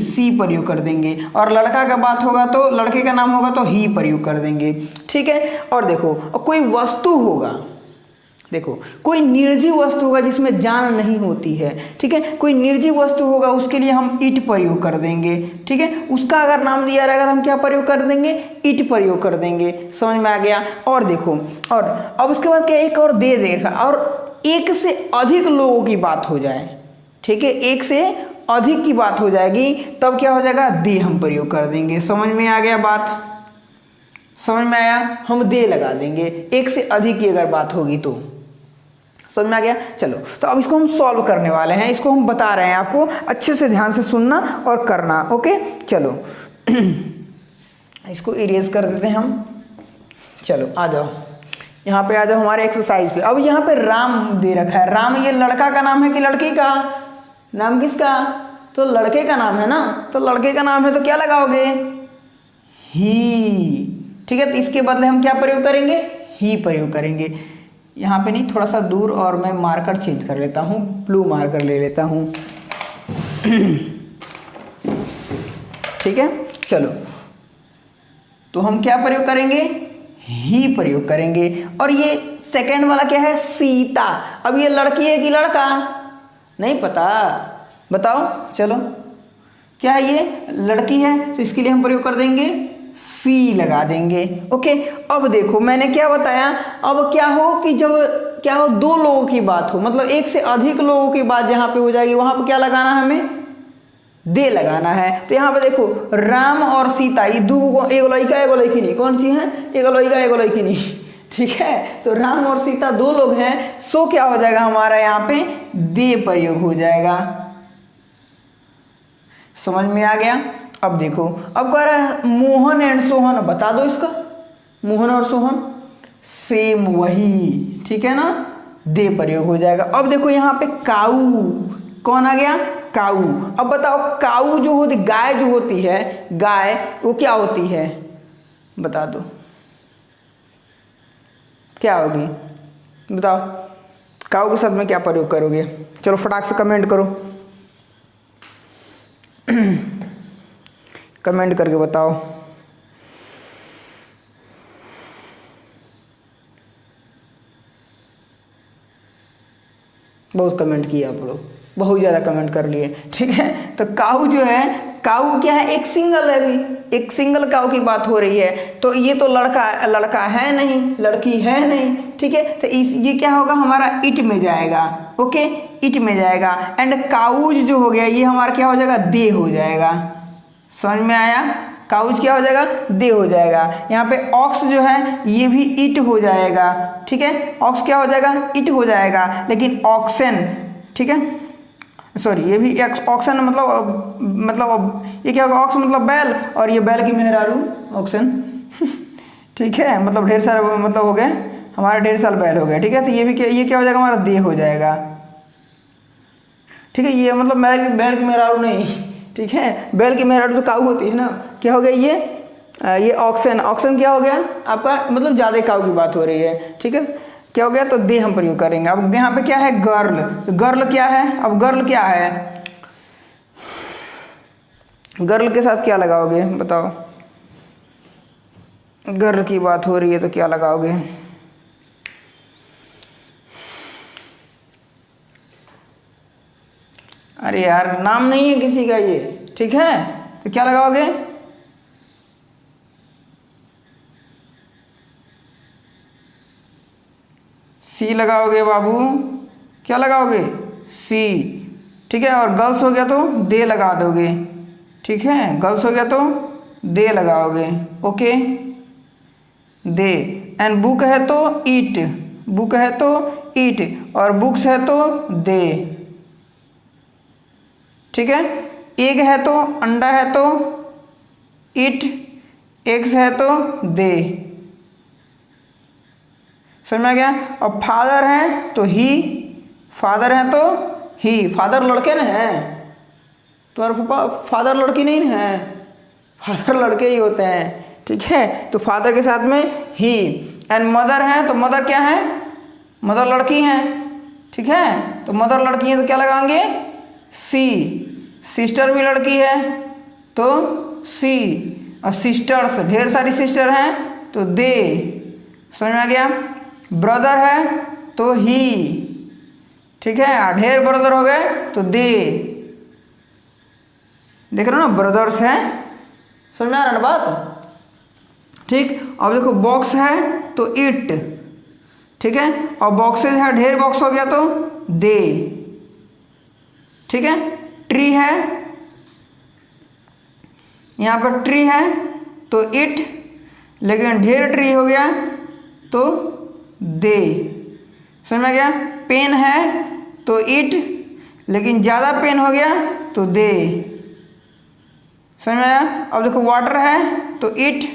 सी प्रयोग कर देंगे। और लड़का का बात होगा तो, लड़के का नाम होगा तो ही प्रयोग कर देंगे, ठीक है। और देखो, कोई वस्तु होगा, देखो कोई निर्जीव वस्तु होगा जिसमें जान नहीं होती है, ठीक है, कोई निर्जीव वस्तु होगा, उसके लिए हम इट प्रयोग कर देंगे, ठीक है। उसका अगर नाम दिया रहेगा तो हम क्या प्रयोग कर देंगे? इट प्रयोग कर देंगे। समझ में आ गया? और देखो, और अब उसके बाद क्या, एक और दे देगा, और एक से अधिक लोगों की बात हो जाए, ठीक है, एक से अधिक की बात हो जाएगी, तब क्या हो जाएगा? दे हम प्रयोग कर देंगे। समझ में आ गया बात? समझ में आया? हम दे लगा देंगे एक से अधिक की अगर बात होगी तो। समझ में आ गया? चलो, तो अब इसको हम सॉल्व करने वाले हैं, इसको हम बता रहे हैं आपको, अच्छे से ध्यान से सुनना और करना। ओके, चलो इसको इरेज कर देते हैं हम। चलो आ जाओ, यहाँ पे आ जाओ हमारे एक्सरसाइज पे। अब यहाँ पे राम दे रखा है। राम ये लड़का का नाम है कि लड़की का? नाम किसका? तो लड़के का नाम है ना, तो लड़के का नाम है तो क्या लगाओगे? ही, ठीक है। तो इसके बदले हम क्या प्रयोग करेंगे? ही प्रयोग करेंगे। यहाँ पे नहीं, थोड़ा सा दूर, और मैं मार्कर चेंज कर लेता हूँ, ब्लू मार्कर ले लेता हूँ, ठीक है। चलो, तो हम क्या प्रयोग करेंगे? ही प्रयोग करेंगे। और ये सेकंड वाला क्या है? सीता। अब ये लड़की है कि लड़का? नहीं पता, बताओ। चलो, क्या है ये? लड़की है, तो इसके लिए हम प्रयोग कर देंगे सी लगा देंगे। ओके, अब देखो मैंने क्या बताया, अब क्या हो कि जब क्या हो, दो लोगों की बात हो, मतलब एक से अधिक लोगों की बात जहाँ पे हो जाएगी, वहाँ पे क्या लगाना है? हमें दे लगाना है। तो यहाँ पे देखो, राम और सीता, ये दो, एगो लड़का एगो लड़की नहीं, कौन सी है? एगो लड़का एगो लड़की नहीं, ठीक है। तो राम और सीता दो लोग हैं, सो क्या हो जाएगा हमारा यहाँ पे? दे प्रयोग हो जाएगा। समझ में आ गया? अब देखो, अब कह रहा है मोहन एंड सोहन, बता दो इसका। मोहन और सोहन सेम वही, ठीक है ना, दे प्रयोग हो जाएगा। अब देखो यहाँ पे काऊ, कौन आ गया? काऊ। अब बताओ, काऊ जो होती, गाय जो होती है, गाय वो क्या होती है? बता दो क्या होगी? बताओ, काऊ के शब्द में क्या प्रयोग करोगे? चलो फटाक से कमेंट करो, कमेंट करके बताओ। बहुत कमेंट किए आप लोग, बहुत ज़्यादा कमेंट कर लिए, ठीक है। तो काऊ जो है, काऊ क्या है? एक सिंगल है, अभी एक सिंगल काऊ की बात हो रही है, तो ये तो लड़का है नहीं, लड़की है नहीं, ठीक है। तो ये क्या होगा? हमारा इट में जाएगा। ओके, इट में जाएगा। एंड काऊज जो हो गया, ये हमारा क्या हो जाएगा? दे हो जाएगा। समझ में आया? काउज क्या हो जाएगा? दे हो जाएगा। यहाँ पे ऑक्स जो है, ये भी इट हो जाएगा, ठीक है। ऑक्स क्या हो जाएगा? इट हो जाएगा। लेकिन ऑक्सन, ठीक है, सॉरी, ये भी ऑक्सन मतलब ये क्या होगा? ऑक्स मतलब बैल, और ये बैल की मेहरारू ऑक्सन, ठीक है, मतलब ढेर सारे, मतलब हो गए हमारे ढेर सारे बैल हो गए, ठीक है। तो ये क्या हो जाएगा? हमारा दे हो जाएगा, ठीक है। ये मतलब बैल की मेहरारू नहीं, ठीक है, बैल की मेहरारू तो काऊ होती है ना। क्या हो गया? ये ऑक्सन क्या हो गया आपका? मतलब ज़्यादा काऊ की बात हो रही है, ठीक है। क्या हो गया? तो दे हम प्रयोग करेंगे। अब यहाँ पे क्या है? गर्ल। तो गर्ल क्या है? अब गर्ल क्या है? गर्ल के साथ क्या लगाओगे? बताओ, गर्ल की बात हो रही है तो क्या लगाओगे? अरे यार, नाम नहीं है किसी का ये, ठीक है, तो क्या लगाओगे? सी लगाओगे बाबू, क्या लगाओगे? सी, ठीक है। और गर्ल्स हो गया तो दे लगा दोगे, ठीक है, गर्ल्स हो गया तो दे लगाओगे। Okay, they. एंड बुक है तो ईट, बुक है तो ईट, और बुक्स है तो दे, ठीक है। एग है तो, अंडा है तो इट, एग्स है तो दे। समझ में आ गया? और फादर है तो ही, फादर है तो ही, फादर लड़के ना हैं, तुम्हारे पापा फादर लड़की नहीं ना है, फादर लड़के ही होते हैं, ठीक है। तो फादर के साथ में ही। एंड मदर है तो मदर क्या है, मदर लड़की है, ठीक है। तो मदर लड़की है तो क्या लगाएंगे, सी। सिस्टर भी लड़की है तो सी। और सिस्टर्स, ढेर सारी सिस्टर हैं तो दे, समझ में आ गया। ब्रदर है तो ही, ठीक है। ढेर ब्रदर हो गए तो दे, देख रहे हो ना, ब्रदर्स हैं, समझ में आ रहा ना बात, ठीक। अब देखो बॉक्स है तो इट, ठीक है। और बॉक्सेज है, ढेर बॉक्स हो गया तो दे, ठीक है। ट्री है, यहाँ पर ट्री है तो इट, लेकिन ढेर ट्री हो गया तो दे, समझ में आ गया। पेन है तो इट, लेकिन ज़्यादा पेन हो गया तो दे, समझ में आया। अब देखो वाटर है तो इट,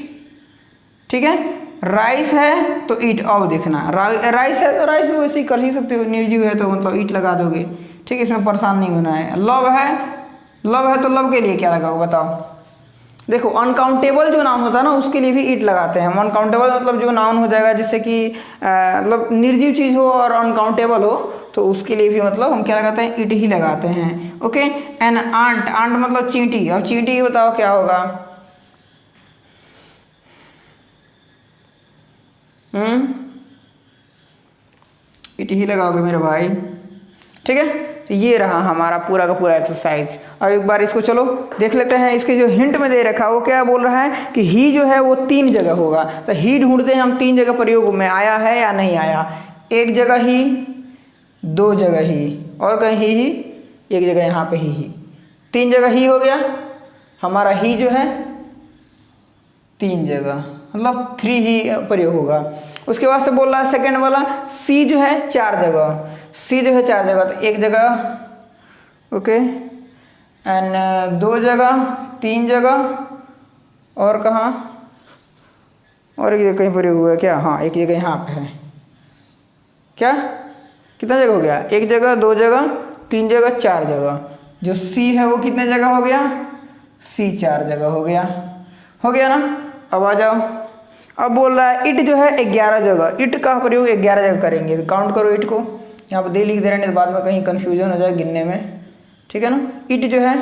ठीक है। राइस है तो ईट। अब देखना राइस है तो राइस भी वैसे ही कर ही सकते हो, निर्जीव है तो मतलब ईट लगा दोगे, ठीक है, इसमें परेशान नहीं होना है। लव है तो लव के लिए क्या लगाओगे बताओ। देखो अनकाउंटेबल जो नाउन होता है ना उसके लिए भी ईट लगाते हैं हम। अनकाउंटेबल मतलब जो नाउन हो जाएगा जिससे कि मतलब निर्जीव चीज़ हो और अनकाउंटेबल हो तो उसके लिए भी मतलब हम क्या लगाते हैं, ईट ही लगाते हैं, ओके। एन आंट, आंट मतलब चींटी। अब चींटी बताओ क्या होगा, ईट ही लगाओगे मेरे भाई, ठीक है। तो ये रहा हमारा पूरा का पूरा एक्सरसाइज। अब एक बार इसको चलो देख लेते हैं। इसके जो हिंट में दे रखा है वो क्या बोल रहा है कि ही जो है वो 3 जगह होगा। तो ही ढूंढते हैं हम 3 जगह प्रयोग में आया है या नहीं आया। एक जगह ही, 2 जगह ही, और कहीं ही, एक जगह यहाँ पे ही। 3 जगह ही हो गया हमारा, ही जो है 3 जगह, मतलब 3 ही प्रयोग होगा। उसके बाद से बोल रहा है सेकेंड वाला सी जो है 4 जगह, सी जो है 4 जगह। तो 1 जगह, ओके, एंड 2 जगह, 3 जगह, और कहाँ, और एक जगह कहीं प्रयोग हुआ है क्या, हाँ एक जगह यहाँ पे है। क्या कितना जगह हो गया, 1 जगह, 2 जगह, 3 जगह, 4 जगह। जो सी है वो कितने जगह हो गया, सी 4 जगह हो गया ना। अब आ जाओ, अब बोल रहा है इट जो है 11 जगह, इट का प्रयोग 11 जगह करेंगे। काउंट करो इट को, यहाँ पर दे लिख दे रहे हैं, बाद में कहीं कन्फ्यूजन हो जाए गिनने में, ठीक है ना। इट जो है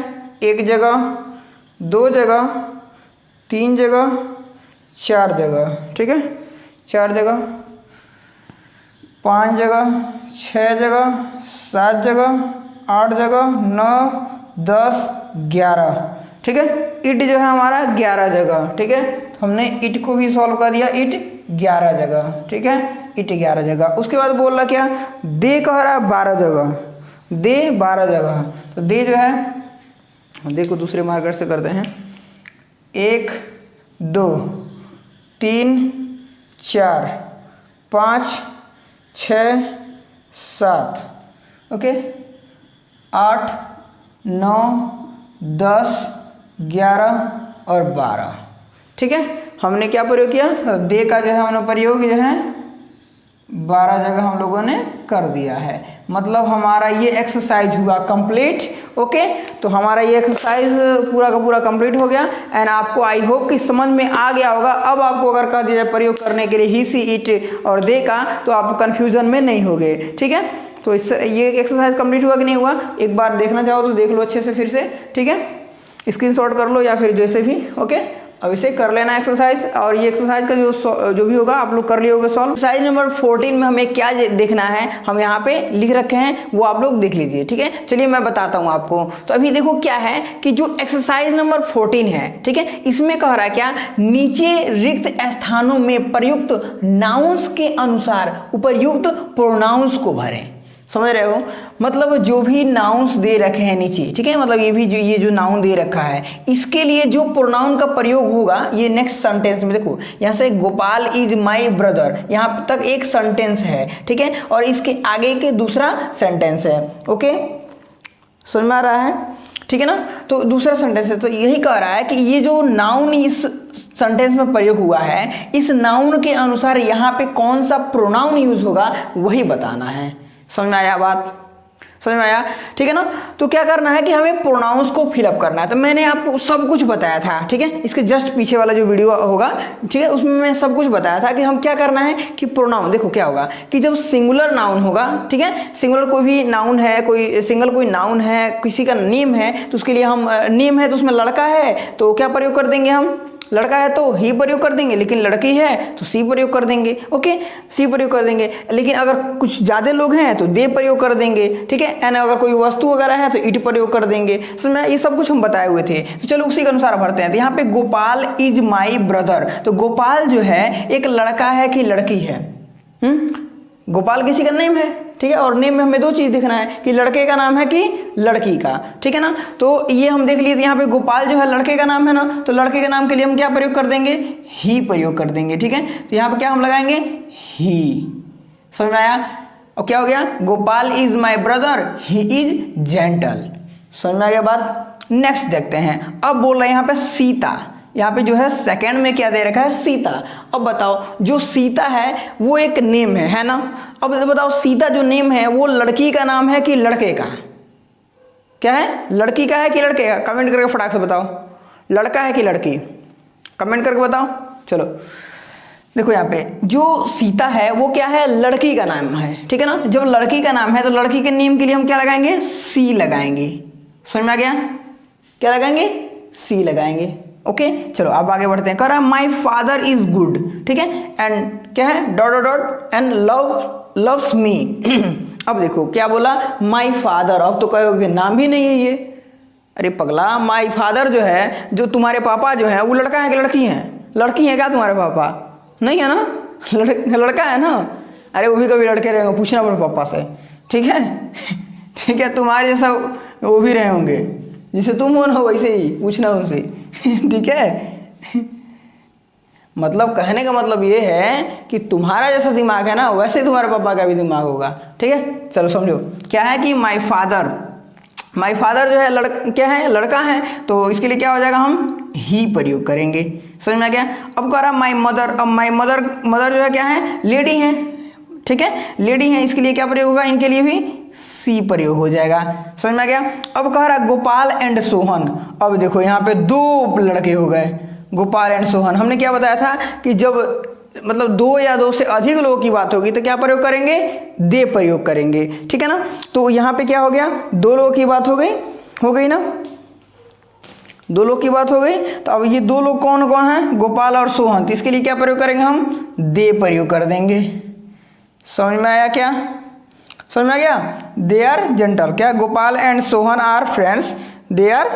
1 जगह, 2 जगह, 3 जगह, 4 जगह, ठीक है, 4 जगह, 5 जगह, 6 जगह, 7 जगह, 8 जगह, 9, 10, 11, ठीक है। इट जो है हमारा 11 जगह, ठीक है। तो हमने इट को भी सॉल्व कर दिया, इट 11 जगह, ठीक है, इट 11 जगह। उसके बाद बोल रहा क्या, दे कह रहा है 12 जगह, दे 12 जगह। तो दे जो है, दे को दूसरे मार्कर से करते हैं, 1, 2, 3, 4, 5, 6, 7, ओके, 8, 9, 10, 11 और 12, ठीक है। हमने क्या प्रयोग किया, तो दे का जो है हमने प्रयोग जो है 12 जगह हम लोगों ने कर दिया है। मतलब हमारा ये एक्सरसाइज हुआ कंप्लीट, ओके। तो हमारा ये एक्सरसाइज पूरा का पूरा कंप्लीट हो गया एंड आपको आई होप कि समझ में आ गया होगा। अब आपको अगर कह दिया प्रयोग करने के लिए ही, सी, इट और दे का, तो आप कंफ्यूजन में नहीं होगे, ठीक है। तो इससे ये एक्सरसाइज कंप्लीट हुआ कि नहीं हुआ, एक बार देखना चाहो तो देख लो अच्छे से फिर से, ठीक है, स्क्रीनशॉट कर लो या फिर जैसे भी, ओके। अब इसे कर लेना एक्सरसाइज, और ये एक्सरसाइज का जो भी होगा आप लोग कर लिए होगे सॉल्व। एक्सरसाइज नंबर 14 में हमें क्या देखना है, हम यहाँ पे लिख रखे हैं, वो आप लोग देख लीजिए, ठीक है। चलिए मैं बताता हूँ आपको। तो अभी देखो क्या है कि जो एक्सरसाइज नंबर 14 है, ठीक है, इसमें कह रहा है क्या, नीचे रिक्त स्थानों में प्रयुक्त नाउन्स के अनुसार उपर्युक्त प्रोनाउंस को भरें। समझ रहे हो, मतलब जो भी नाउन्स दे रखे हैं नीचे, ठीक है, मतलब ये जो नाउन दे रखा है इसके लिए जो प्रोनाउन का प्रयोग होगा ये नेक्स्ट सेंटेंस में। देखो यहाँ से गोपाल इज माय ब्रदर, यहाँ तक एक सेंटेंस है, ठीक है, और इसके आगे के दूसरा सेंटेंस है, ओके, समझ में आ रहा है, ठीक है ना। तो दूसरा सेंटेंस है, तो यही कह रहा है कि ये जो नाउन इस सेंटेंस में प्रयोग हुआ है, इस नाउन के अनुसार यहाँ पे कौन सा प्रोनाउन यूज होगा वही बताना है। समझ में आया बात, समझ में आया? ठीक है ना। तो क्या करना है कि हमें प्रोनाउंस को फिलअप करना है। तो मैंने आपको सब कुछ बताया था, ठीक है, इसके जस्ट पीछे वाला जो वीडियो होगा, ठीक है, उसमें मैं सब कुछ बताया था कि हम क्या करना है कि प्रोनाउन, देखो क्या होगा कि जब सिंगुलर नाउन होगा, ठीक है, सिंगुलर कोई भी नाउन है, कोई सिंगल कोई नाउन है, किसी का नेम है, तो उसके लिए हम नेम है तो उसमें लड़का है तो क्या प्रयोग कर देंगे हम, लड़का है तो ही प्रयोग कर देंगे, लेकिन लड़की है तो सी प्रयोग कर देंगे, ओके, सी प्रयोग कर देंगे। लेकिन अगर कुछ ज़्यादा लोग हैं तो दे प्रयोग कर देंगे, ठीक है, एंड अगर कोई वस्तु वगैरह है तो इट प्रयोग कर देंगे। समझ में? ये सब कुछ हम बताए हुए थे। तो चलो उसी के अनुसार भरते हैं। तो यहाँ पे गोपाल इज माई ब्रदर, तो गोपाल जो है एक लड़का है कि लड़की है? गोपाल किसी का नेम है, ठीक है, और नेम में हमें दो चीज देखना है कि लड़के का नाम है कि लड़की का, ठीक है ना। तो ये हम देख लिए, यहाँ पे गोपाल जो है लड़के का नाम है ना, तो लड़के के नाम के लिए हम क्या प्रयोग कर देंगे, ही प्रयोग कर देंगे, ठीक है। तो यहाँ पे क्या हम लगाएंगे, ही। समझ में आया? और क्या हो गया, Gopal is my brother, he is gentle. समझ में आ गया बात? नेक्स्ट देखते हैं। अब बोल रहे हैं यहाँ पे सीता, यहाँ पे जो है सेकंड में क्या दे रखा है, सीता। अब बताओ जो सीता है वो एक नेम है ना। अब बताओ सीता जो नेम है वो लड़की का नाम है कि लड़के का? क्या है, लड़की का है कि लड़के का? कमेंट करके फटाक से बताओ, लड़का है कि लड़की? कमेंट करके बताओ। चलो देखो यहाँ पे जो सीता है वो क्या है, लड़की का नाम है, ठीक है ना। जब लड़की का नाम है तो लड़की के नेम के लिए हम क्या लगाएंगे, सी लगाएंगे। समझ में आ गया? क्या लगाएंगे, सी लगाएंगे, ओके। चलो अब आगे बढ़ते हैं। कह रहा है माई फादर इज गुड, ठीक है, एंड क्या है, dot dot dot and loves me. अब देखो क्या बोला, माई फादर। अब तो कहोगे नाम भी नहीं है ये। अरे पगला, माई फादर जो है, जो तुम्हारे पापा जो है वो लड़का है कि लड़की है? लड़की है क्या तुम्हारे पापा? नहीं है ना, लड़का है ना। अरे वो भी कभी लड़के रहे होंगे, पूछना पड़े पापा से, ठीक है। ठीक है, तुम्हारे जैसा वो भी रहे होंगे, जैसे तुम हो ना वैसे ही पूछना उनसे। ठीक है, मतलब कहने का मतलब ये है कि तुम्हारा जैसा दिमाग है ना वैसे तुम्हारे पापा का भी दिमाग होगा, ठीक है। चलो समझो क्या है कि माई फादर जो है क्या है, लड़का है, तो इसके लिए क्या हो जाएगा, हम ही प्रयोग करेंगे। समझ में आ गया? अब कह रहा माई मदर। अब माई मदर जो है क्या है, लेडी है, ठीक है, लेडी है, इसके लिए क्या प्रयोग होगा, इनके लिए भी सी प्रयोग हो जाएगा। समझ में आ गया? अब कह रहा गोपाल एंड सोहन। अब देखो यहाँ पे दो लड़के हो गए, गोपाल एंड सोहन। हमने क्या बताया था कि जब मतलब दो या दो से अधिक लोगों की बात होगी तो क्या प्रयोग करेंगे, दे प्रयोग करेंगे, ठीक है ना। तो यहाँ पे क्या हो गया, दो लोगों की बात हो गई ना, दो लोग की बात हो गई। तो अब ये दो लोग कौन कौन है, गोपाल और सोहन, तो इसके लिए क्या प्रयोग करेंगे, हम दे प्रयोग कर देंगे। समझ में आया क्या? समझ में आ गया? They are gentle. क्या, Gopal and Sohan are friends, they are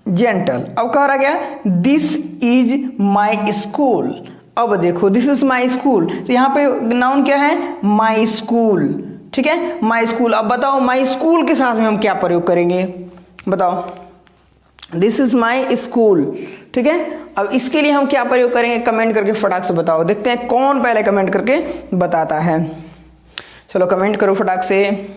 gentle. अब कह रहा क्या, दिस इज माई स्कूल। अब देखो दिस इज माई स्कूल, तो यहाँ पे नाउन क्या है, माई स्कूल, ठीक है, माई स्कूल। अब बताओ माई स्कूल के साथ में हम क्या प्रयोग करेंगे, बताओ। दिस इज माई स्कूल, ठीक है। अब इसके लिए हम क्या प्रयोग करेंगे, कमेंट करके फटाक से बताओ। देखते हैं कौन पहले कमेंट करके बताता है। चलो कमेंट करो फटाक से।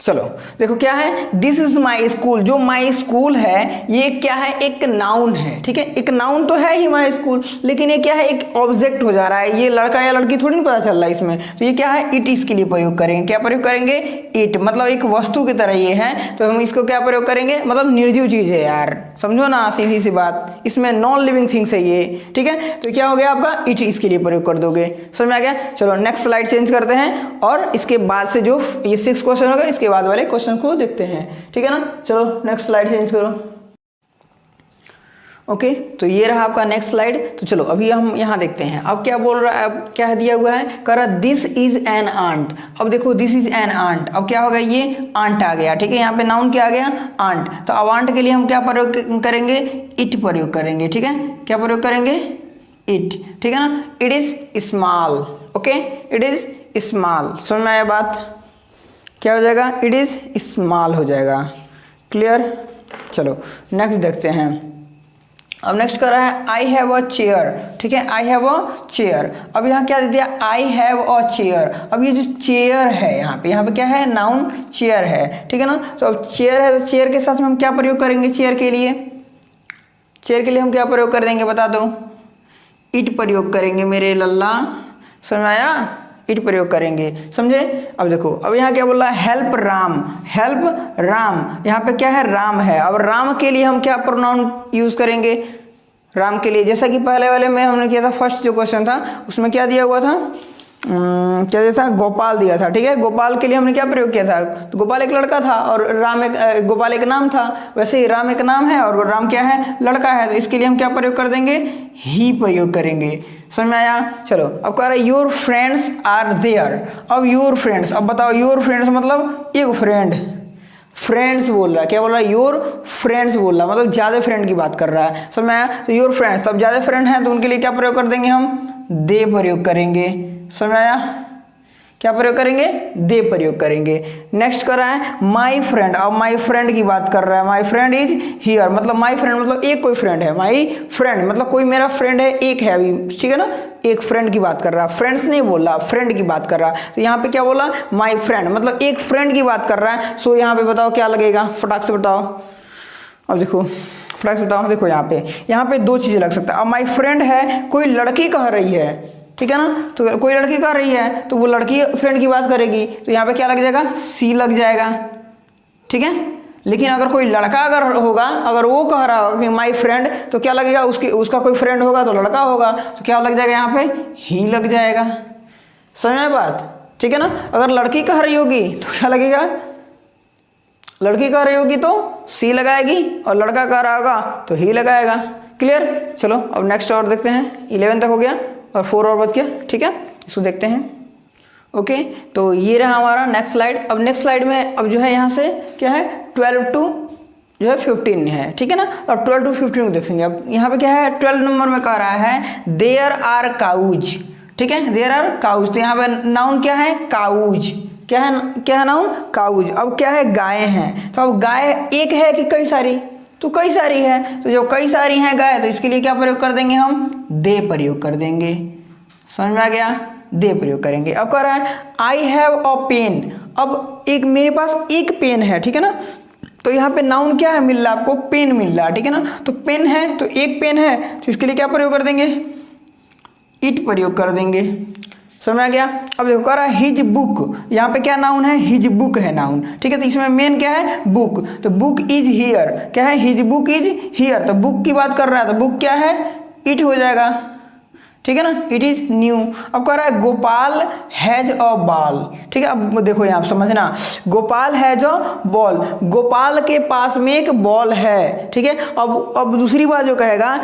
चलो देखो क्या है, दिस इज माई स्कूल। जो माई स्कूल है ये क्या है, एक नाउन है, ठीक है, एक नाउन तो है ही माई स्कूल, लेकिन ये क्या है, एक ऑब्जेक्ट हो जा रहा है। ये लड़का या लड़की थोड़ी नहीं पता चल रहा है इसमें, तो ये क्या है, इट इसके लिए प्रयोग करेंगे। क्या प्रयोग करेंगे, इट, मतलब एक वस्तु की तरह ये है, तो हम इसको क्या प्रयोग करेंगे, मतलब निर्जीव चीज है यार, समझो ना, सीधी सी बात, इसमें नॉन लिविंग थिंग्स है ये, ठीक है। तो क्या हो गया आपका, इट इसके लिए प्रयोग कर दोगे। समझ में आ गया? चलो नेक्स्ट स्लाइड चेंज करते हैं और इसके बाद से जो ये 6 क्वेश्चन होगा इसके बाद वाले क्वेश्चन को देखते हैं, ठीक है ना। चलो नेक्स्ट स्लाइड चेंज करो। ओके, तो ये रहा आपका नेक्स्ट स्लाइड। तो चलो अभी हम यहाँ देखते हैं। अब क्या बोल रहा है, अब क्या दिया हुआ है, कह रहा दिस इज एन आंट। अब देखो दिस इज एन आंट, अब क्या होगा, ये आंट आ गया, ठीक है, यहाँ पे नाउन क्या आ गया, आंट। तो अब आंट के लिए हम क्या प्रयोग करेंगे, इट प्रयोग करेंगे, ठीक है। क्या प्रयोग करेंगे, इट, ठीक है ना। It is small, okay, it is small. समझ में आया बात? क्या हो जाएगा, इट इज स्मॉल हो जाएगा। क्लियर? चलो नेक्स्ट देखते हैं। अब नेक्स्ट कर रहा है आई हैव अ चेयर, ठीक है, आई हैव अ चेयर। अब यहाँ क्या दे दिया, आई हैव अ चेयर। अब ये जो चेयर है यहाँ पे क्या है, नाउन चेयर है, ठीक है ना। तो अब चेयर है, तो चेयर के साथ में हम क्या प्रयोग करेंगे, चेयर के लिए हम क्या प्रयोग कर देंगे, बता दो। इट प्रयोग करेंगे मेरे लल्ला। समझ में आया? इट प्रयोग करेंगे, समझे। अब देखो, अब यहाँ क्या बोल रहा है, हेल्प राम, हेल्प राम, यहाँ पे क्या है, राम है। अब राम के लिए हम क्या प्रोनाउन यूज करेंगे, राम के लिए, जैसा कि पहले वाले में हमने किया था, फर्स्ट जो क्वेश्चन था उसमें क्या दिया हुआ था, क्या दिया था, गोपाल दिया था, ठीक है। गोपाल के लिए हमने क्या प्रयोग किया था, तो गोपाल एक लड़का था और राम एक, गोपाल एक नाम था, वैसे ही राम एक नाम है और राम क्या है, लड़का है, तो इसके लिए हम क्या प्रयोग कर देंगे, ही प्रयोग करेंगे, समझ में आया। चलो, अब कह रहा है योर फ्रेंड्स आर देयर। अब योर फ्रेंड्स, अब बताओ योर फ्रेंड्स मतलब एक फ्रेंड, फ्रेंड्स बोल रहा है, क्या बोल रहा है, योर फ्रेंड्स बोल रहा है, मतलब ज्यादा फ्रेंड की बात कर रहा है, समझ में आया। तो योर फ्रेंड्स, तब ज्यादा फ्रेंड हैं तो उनके लिए क्या प्रयोग कर देंगे हम, दे प्रयोग करेंगे, समझ में आया। क्या प्रयोग करेंगे, दे प्रयोग करेंगे। नेक्स्ट कर रहा है माई फ्रेंड। अब माई फ्रेंड की बात कर रहा है, माई फ्रेंड इज हियर, मतलब माई फ्रेंड मतलब एक कोई फ्रेंड है, माई फ्रेंड मतलब कोई मेरा फ्रेंड है, एक है अभी, ठीक है ना, एक फ्रेंड की बात कर रहा है, फ्रेंड्स नहीं बोल रहा, फ्रेंड की बात कर रहा है। तो यहाँ पे क्या बोला, माई फ्रेंड मतलब एक फ्रेंड की बात कर रहा है। सो यहाँ पे बताओ क्या लगेगा, फटाक से बताओ। अब देखो फटाक से बताओ, देखो यहाँ पे दो चीजें लग सकता है। अब माई फ्रेंड है, कोई लड़की कह रही है, ठीक है ना, तो कोई लड़की कर रही है तो वो लड़की फ्रेंड की बात करेगी, तो यहाँ पे क्या लग जाएगा, सी लग जाएगा, ठीक है। लेकिन अगर कोई लड़का अगर होगा, अगर वो कह रहा होगा कि माई फ्रेंड, तो क्या लगेगा, उसका कोई फ्रेंड होगा तो लड़का होगा, तो क्या लग जाएगा, यहाँ पे ही लग जाएगा, समझ में बात, ठीक है ना। अगर लड़की कह रही होगी तो क्या लगेगा, लड़की कह रही होगी तो सी लगाएगी और लड़का कह रहा होगा तो ही लगाएगा। क्लियर। चलो अब नेक्स्ट और देखते हैं, 11 तक हो गया और 4 और बच गया, ठीक है, इसको देखते हैं। ओके, तो ये रहा हमारा नेक्स्ट स्लाइड। अब नेक्स्ट स्लाइड में अब जो है यहाँ से क्या है, 12 टू जो है 15 है, ठीक है ना। अब 12 टू 15 को देखेंगे। अब यहाँ पे क्या है, 12 नंबर में कह रहा है देयर आर काउज, ठीक है, देयर आर काउज। तो यहाँ पे नाउन क्या है, काउज, क्या है नाउन, काउज। अब क्या है, गाय हैं, तो अब गाय एक है कि कई सारी, तो कई सारी है, तो जो कई सारी हैं गाय, तो इसके लिए क्या प्रयोग कर देंगे हम, दे प्रयोग कर देंगे, समझ में आ गया, दे प्रयोग करेंगे। अब कह रहा है आई हैव अ पेन। अब एक मेरे पास एक पेन है, ठीक है ना, तो यहाँ पे नाउन क्या है मिल रहा है आपको, पेन मिल रहा है, ठीक है ना। तो पेन है, तो एक पेन है, तो इसके लिए क्या प्रयोग कर देंगे, इट प्रयोग कर देंगे, समझ में आ गया। अब देखो कह रहा है हिज बुक, यहाँ पे क्या नाउन है, हिज बुक है नाउन, ठीक है। तो इसमें मेन क्या है, बुक, तो बुक इज हियर, क्या है, हिज बुक इज हियर, तो बुक की बात कर रहा है, तो बुक क्या है, इट हो जाएगा, ठीक है ना, इट इज न्यू। अब कह रहा है गोपाल हैज अ बॉल, ठीक है। अब देखो यहाँ समझना, Gopal has a ball, Gopal के पास में एक बॉल है, ठीक है। अब दूसरी बात जो कहेगा,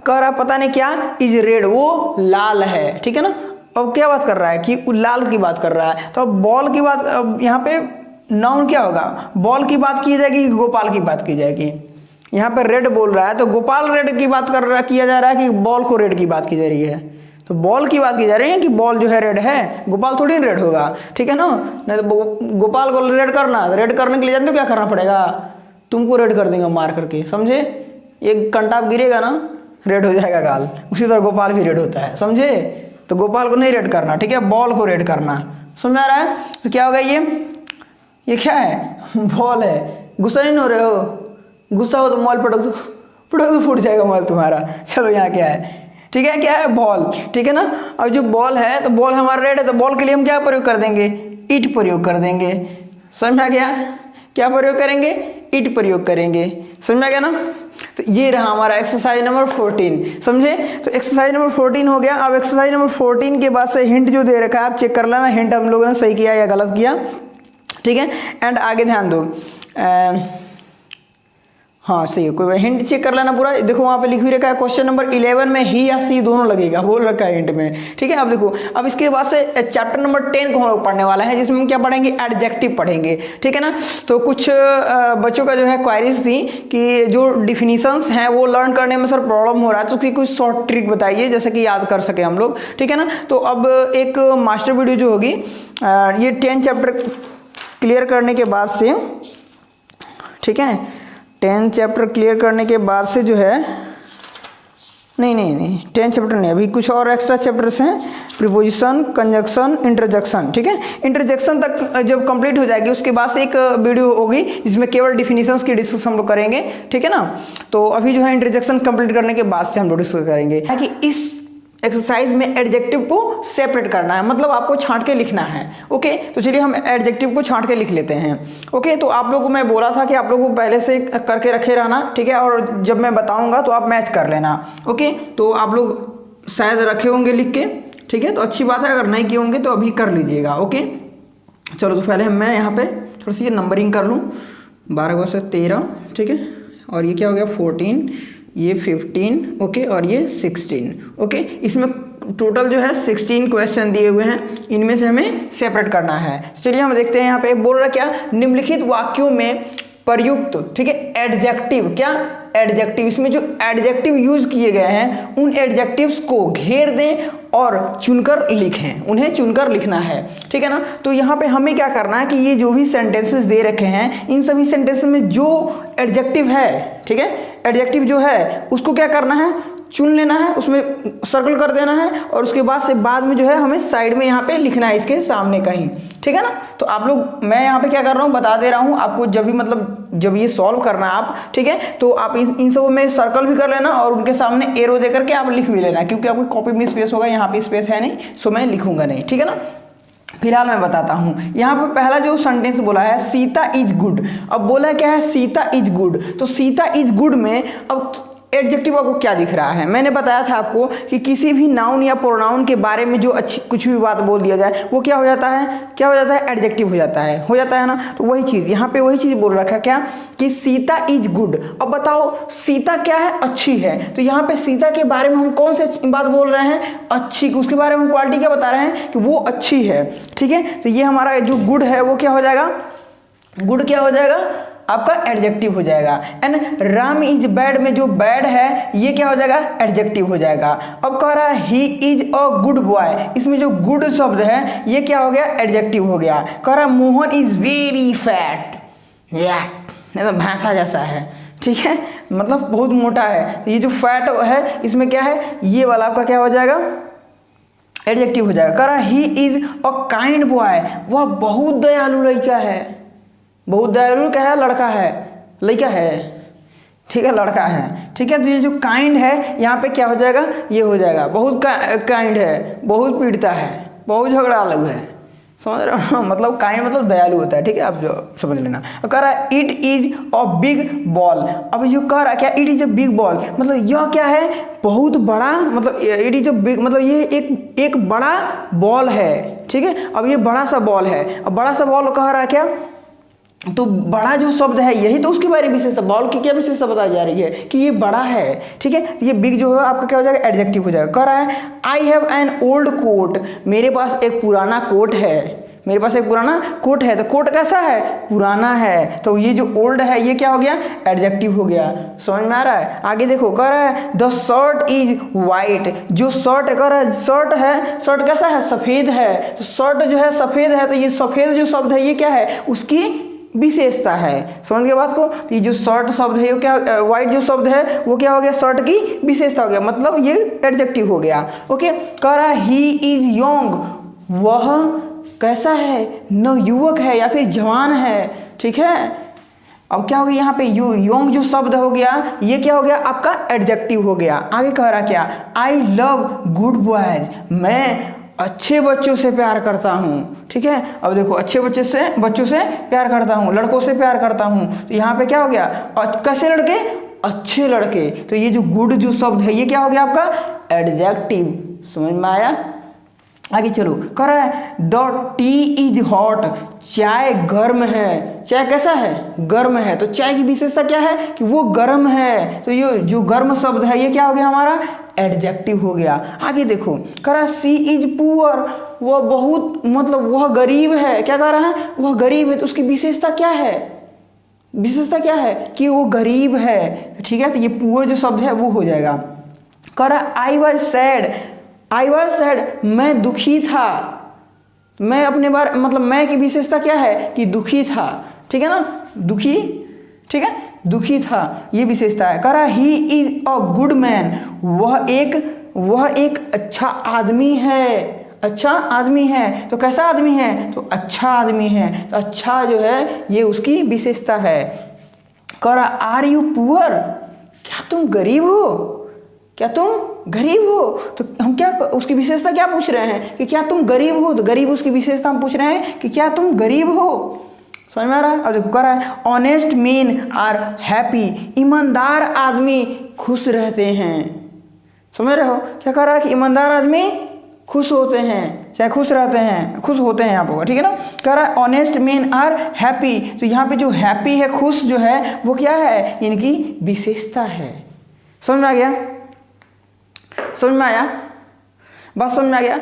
कह रहा पता नहीं क्या, इज रेड, वो लाल है, ठीक है ना। अब क्या बात कर रहा है कि लाल की बात कर रहा है, तो अब बॉल की बात, अब यहाँ पे नाउन क्या होगा, बॉल की बात की जाएगी कि गोपाल की बात की जाएगी। यहाँ पे रेड बोल रहा है तो गोपाल रेड की बात कर रहा, किया जा रहा है कि बॉल को रेड की बात की जा रही है, तो बॉल की बात की जा रही है कि बॉल जो है रेड है, गोपाल थोड़ी रेड होगा, ठीक है ना। नहीं तो गोपाल को रेड करना, रेड करने के लिए जानते हो क्या करना पड़ेगा, तुमको रेड कर देंगे मार करके, समझे। एक कंटाप गिरेगा ना, रेड हो जाएगा गाल, उसी तरह गोपाल भी रेड होता है, समझे। तो गोपाल को नहीं रेड करना, ठीक है, बॉल को रेड करना, समझ आ रहा है। तो क्या होगा, ये क्या है, बॉल है। गुस्सा नहीं हो रहे हो, गुस्सा हो तो मॉल पटक तो फूट जाएगा मॉल तुम्हारा। चलो यहाँ क्या है, ठीक है, क्या है, बॉल, ठीक है ना। अब जो बॉल है, तो बॉल हमारा रेड है, तो बॉल के लिए हम क्या प्रयोग कर देंगे, इट प्रयोग कर देंगे, समझ में आ गया। क्या प्रयोग करेंगे, इट प्रयोग करेंगे, समझ में आ गया ना। तो ये रहा हमारा एक्सरसाइज नंबर 14, समझे। तो एक्सरसाइज नंबर 14 हो गया। अब एक्सरसाइज नंबर 14 के बाद से हिंट जो दे रखा है आप चेक कर लेना, हिंट हम लोगों ने सही किया या गलत किया, ठीक है। एंड आगे ध्यान दो, हाँ सही है, कोई हिंट चेक कर लेना पूरा। देखो वहाँ पे लिख भी रखा है क्वेश्चन नंबर 11 में ही या सी दोनों लगेगा, बोल रखा है हिंट में, ठीक है। अब देखो, अब इसके बाद से चैप्टर नंबर 10 को हम लोग पढ़ने वाला है, जिसमें हम क्या पढ़ेंगे, एडजेक्टिव पढ़ेंगे, ठीक है ना। तो कुछ बच्चों का जो है क्वारीज थी कि जो डिफिनीशंस हैं वो लर्न करने में सर प्रॉब्लम हो रहा है, तो उसकी कुछ शॉर्ट ट्रिक बताइए जैसे कि याद कर सके हम लोग, ठीक है ना। तो अब एक मास्टर वीडियो जो होगी, ये 10 चैप्टर क्लियर करने के बाद से, ठीक है, 10 चैप्टर क्लियर करने के बाद से जो है, नहीं 10 चैप्टर नहीं, अभी कुछ और एक्स्ट्रा चैप्टर्स हैं, प्रीपोजिशन, कंजक्शन, इंटरजेक्शन, ठीक है। इंटरजेक्शन तक जब कंप्लीट हो जाएगी उसके बाद से एक वीडियो होगी जिसमें केवल डिफिनीशंस की डिस्कस हम लोग करेंगे, ठीक है ना। तो अभी जो है इंटरजेक्शन कंप्लीट करने के बाद से हम लोग डिस्कस करेंगे कि इस एक्सरसाइज में एडजेक्टिव को सेपरेट करना है, मतलब आपको छांट के लिखना है। ओके, तो चलिए हम एडजेक्टिव को छांट के लिख लेते हैं। ओके, तो आप लोगों को मैं बोला था कि आप लोगों को पहले से करके रखे रहना, ठीक है, और जब मैं बताऊंगा तो आप मैच कर लेना। ओके, तो आप लोग शायद रखे होंगे लिख के, ठीक है, तो अच्छी बात है, अगर नहीं किए होंगे तो अभी कर लीजिएगा। ओके, चलो तो पहले मैं यहाँ पे थोड़ी सी नंबरिंग कर लूँ, 12 से 13, ठीक है, और ये क्या हो गया 14, ये 15, ओके, और ये 16। ओके, इसमें टोटल जो है 16 क्वेश्चन दिए हुए हैं, इनमें से हमें सेपरेट करना है। चलिए हम देखते हैं यहाँ पे बोल रहा क्या, निम्नलिखित वाक्यों में प्रयुक्त, ठीक है, एडजेक्टिव, क्या एडजेक्टिव, इसमें जो एडजेक्टिव यूज किए गए हैं उन एडजेक्टिव्स को घेर दें और चुनकर लिखें, उन्हें चुनकर लिखना है, ठीक है ना। तो यहाँ पे हमें क्या करना है कि ये जो भी सेंटेंसेस दे रखे हैं इन सभी सेंटेंसेस में जो एडजेक्टिव है, ठीक है, एडजेक्टिव जो है उसको क्या करना है, चुन लेना है, उसमें सर्कल कर देना है, और उसके बाद में जो है हमें साइड में यहाँ पे लिखना है इसके सामने कहीं, ठीक है ना। तो आप लोग, मैं यहाँ पे क्या कर रहा हूँ बता दे रहा हूँ आपको, जब भी मतलब जब ये सॉल्व करना है आप, ठीक है, तो आप इन सब में सर्कल भी कर लेना और उनके सामने एरो दे करके आप लिख भी लेना, क्योंकि आपकी कॉपी में स्पेस होगा, यहाँ पे स्पेस है नहीं, सो मैं लिखूंगा नहीं, ठीक है ना। फिलहाल मैं बताता हूँ, यहाँ पर पहला जो सेंटेंस बोला है सीता इज गुड, अब बोला क्या है सीता इज गुड, तो सीता इज गुड में अब एडजेक्टिव आपको क्या दिख रहा है, मैंने बताया था आपको कि किसी भी नाउन या प्रोनाउन के बारे में जो अच्छी कुछ भी बात बोल दिया जाए वो क्या हो जाता है, क्या हो जाता है, एडजेक्टिव हो जाता है ना। तो वही चीज़ यहाँ पे वही चीज़ बोल रखा है क्या कि सीता इज गुड। अब बताओ सीता क्या है, अच्छी है, तो यहाँ पे सीता के बारे में हम कौन से बात बोल रहे हैं, अच्छी, उसके बारे में हम क्वालिटी क्या बता रहे हैं कि वो अच्छी है, ठीक है। तो ये हमारा जो गुड है वो क्या हो जाएगा, गुड क्या हो जाएगा आपका एडजेक्टिव हो जाएगा। एंड राम इज बैड में जो बैड है ये क्या हो जाएगा, एडजेक्टिव हो जाएगा। अब कह रहा है he is a good boy, इसमें जो गुड शब्द है ये क्या हो गया, एडजेक्टिव हो गया। कह रहा है मोहन इज वेरी फैट, तो भैंसा जैसा है, ठीक है, मतलब बहुत मोटा है। ये जो फैट है इसमें क्या है, ये वाला आपका क्या हो जाएगा, एडजेक्टिव हो जाएगा। कह रहा है he is a kind boy, वह बहुत दयालु लड़का है, बहुत दयालु क्या है, लड़का है, लड़का है, ठीक है, लड़का है, ठीक है। तो ये जो काइंड है यहाँ पे क्या हो जाएगा, ये हो जाएगा बहुत काइंड है, बहुत पीड़ता है, बहुत झगड़ालू है, समझ रहे हो, मतलब काइंड मतलब दयालु होता है, ठीक है, आप जो समझ लेना। कह रहा है it is a big ball, अब जो कह रहा है क्या, it is a big ball, मतलब यह क्या है, बहुत बड़ा, मतलब इट इज अ बिग, मतलब ये एक बड़ा बॉल है, ठीक है। अब ये बड़ा सा बॉल है, अब बड़ा सा बॉल कह रहा है क्या, तो बड़ा जो शब्द है यही तो उसके बारे में विशेषता, बॉल की क्या विशेषता बताई जा रही है कि ये बड़ा है, ठीक है। ये बिग जो है आपका क्या हो जाएगा, एडजेक्टिव हो जाएगा। कह रहा है I have an old coat, मेरे पास एक पुराना कोट है, मेरे पास एक पुराना कोट है, तो कोट कैसा है, पुराना है, तो ये जो ओल्ड है ये क्या हो गया, एडजेक्टिव हो गया। समझ में आ रहा है। आगे देखो, कह रहा है द शर्ट इज वाइट, जो शर्ट कह रहा है शर्ट है, शर्ट कैसा है, सफ़ेद है, तो शर्ट जो है सफ़ेद है, तो ये सफ़ेद जो शब्द है ये क्या है, उसकी विशेषता है। समझ गए बात को। तो ये जो शर्ट शब्द है वो क्या, वाइट जो शब्द है वो क्या हो गया, शर्ट की विशेषता हो गया, मतलब ये एडजेक्टिव हो गया। ओके, कह रहा है ही इज यंग, वह कैसा है, न युवक है या फिर जवान है, ठीक है। अब क्या हो गया यहाँ पे, यंग जो शब्द हो गया ये क्या हो गया आपका एडजेक्टिव हो गया। आगे कह रहा क्या, आई लव गुड बॉयज, मैं अच्छे बच्चों से प्यार करता हूँ, ठीक है। अब देखो अच्छे बच्चों से प्यार करता हूँ, लड़कों से प्यार करता हूँ, तो यहाँ पे क्या हो गया, कैसे लड़के, अच्छे लड़के, तो ये जो गुड जो शब्द है ये क्या हो गया आपका एडजेक्टिव। समझ में आया। आगे चलो, कह रहा है द टी इज हॉट, चाय गर्म है, चाय कैसा है, गर्म है, तो चाय की विशेषता क्या है कि वो गर्म है, तो ये जो गर्म शब्द है ये क्या हो गया हमारा एडजेक्टिव हो गया। आगे देखो, कह रहा है सी इज पुअर, वह बहुत, मतलब वह गरीब है, क्या कह रहा है, वह गरीब है, तो उसकी विशेषता क्या है, विशेषता क्या है कि वो गरीब है, ठीक है। तो ये पुअर जो शब्द है वो हो जाएगा। कह रहा है I was sad, I was sad, मैं दुखी था, मैं अपने बारे, मतलब मैं की विशेषता क्या है कि दुखी था, ठीक है ना, दुखी, ठीक है, दुखी था, ये विशेषता है। कह रहा he is a good man, वह एक अच्छा आदमी है, अच्छा आदमी है, तो कैसा आदमी है, तो अच्छा आदमी है, तो अच्छा जो है ये उसकी विशेषता है। कह रहा आर यू पुअर, क्या तुम गरीब हो, क्या तुम गरीब हो, तो हम क्या उसकी विशेषता क्या पूछ रहे हैं कि क्या तुम गरीब हो, तो गरीब उसकी विशेषता हम पूछ रहे हैं कि क्या तुम गरीब हो। समझ में आ रहा है। अब देखो कह रहा है ऑनेस्ट मेन आर हैप्पी, ईमानदार आदमी खुश रहते हैं। समझ रहे हो क्या कह रहा है कि ईमानदार आदमी खुश होते हैं, चाहे खुश रहते हैं, खुश होते हैं यहाँ पर, ठीक है ना। कह रहा है ऑनेस्ट मेन आर हैप्पी, तो यहाँ पे जो हैप्पी है, खुश जो है, वो क्या है, इनकी विशेषता है। समझ में आ गया, समझ में आया, बात समझ में आ गया।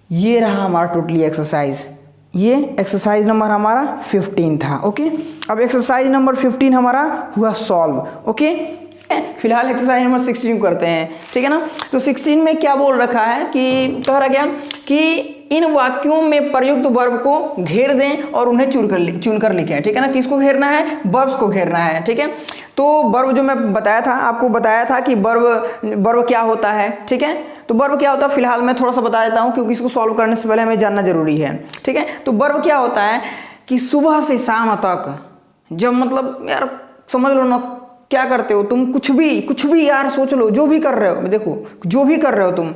ये रहा हमारा टोटली एक्सरसाइज, ये एक्सरसाइज नंबर हमारा 15 था। ओके, अब एक्सरसाइज नंबर 15 हमारा हुआ सॉल्व। ओके, फिलहाल एक्सरसाइज नंबर 16 करते हैं, ठीक है ना। तो 16 में क्या बोल रखा है कि कह रहा क्या कि इन वाक्यों में प्रयुक्त वर्ब को घेर दें और उन्हें चुन कर लिखें, ठीक है ना। किसको घेरना है, वर्ब्स को घेरना है, ठीक है। तो वर्ब जो मैं बताया था, आपको बताया था कि वर्ब क्या होता है, ठीक है। तो वर्ब क्या होता है फिलहाल मैं थोड़ा सा बता देता हूँ, क्योंकि इसको सॉल्व करने से पहले हमें जानना जरूरी है, ठीक है। तो वर्ब क्या होता है कि सुबह से शाम तक, जब मतलब यार समझ लो ना, क्या करते हो तुम, कुछ भी यार सोच लो, जो भी कर रहे हो, देखो जो भी कर रहे हो तुम,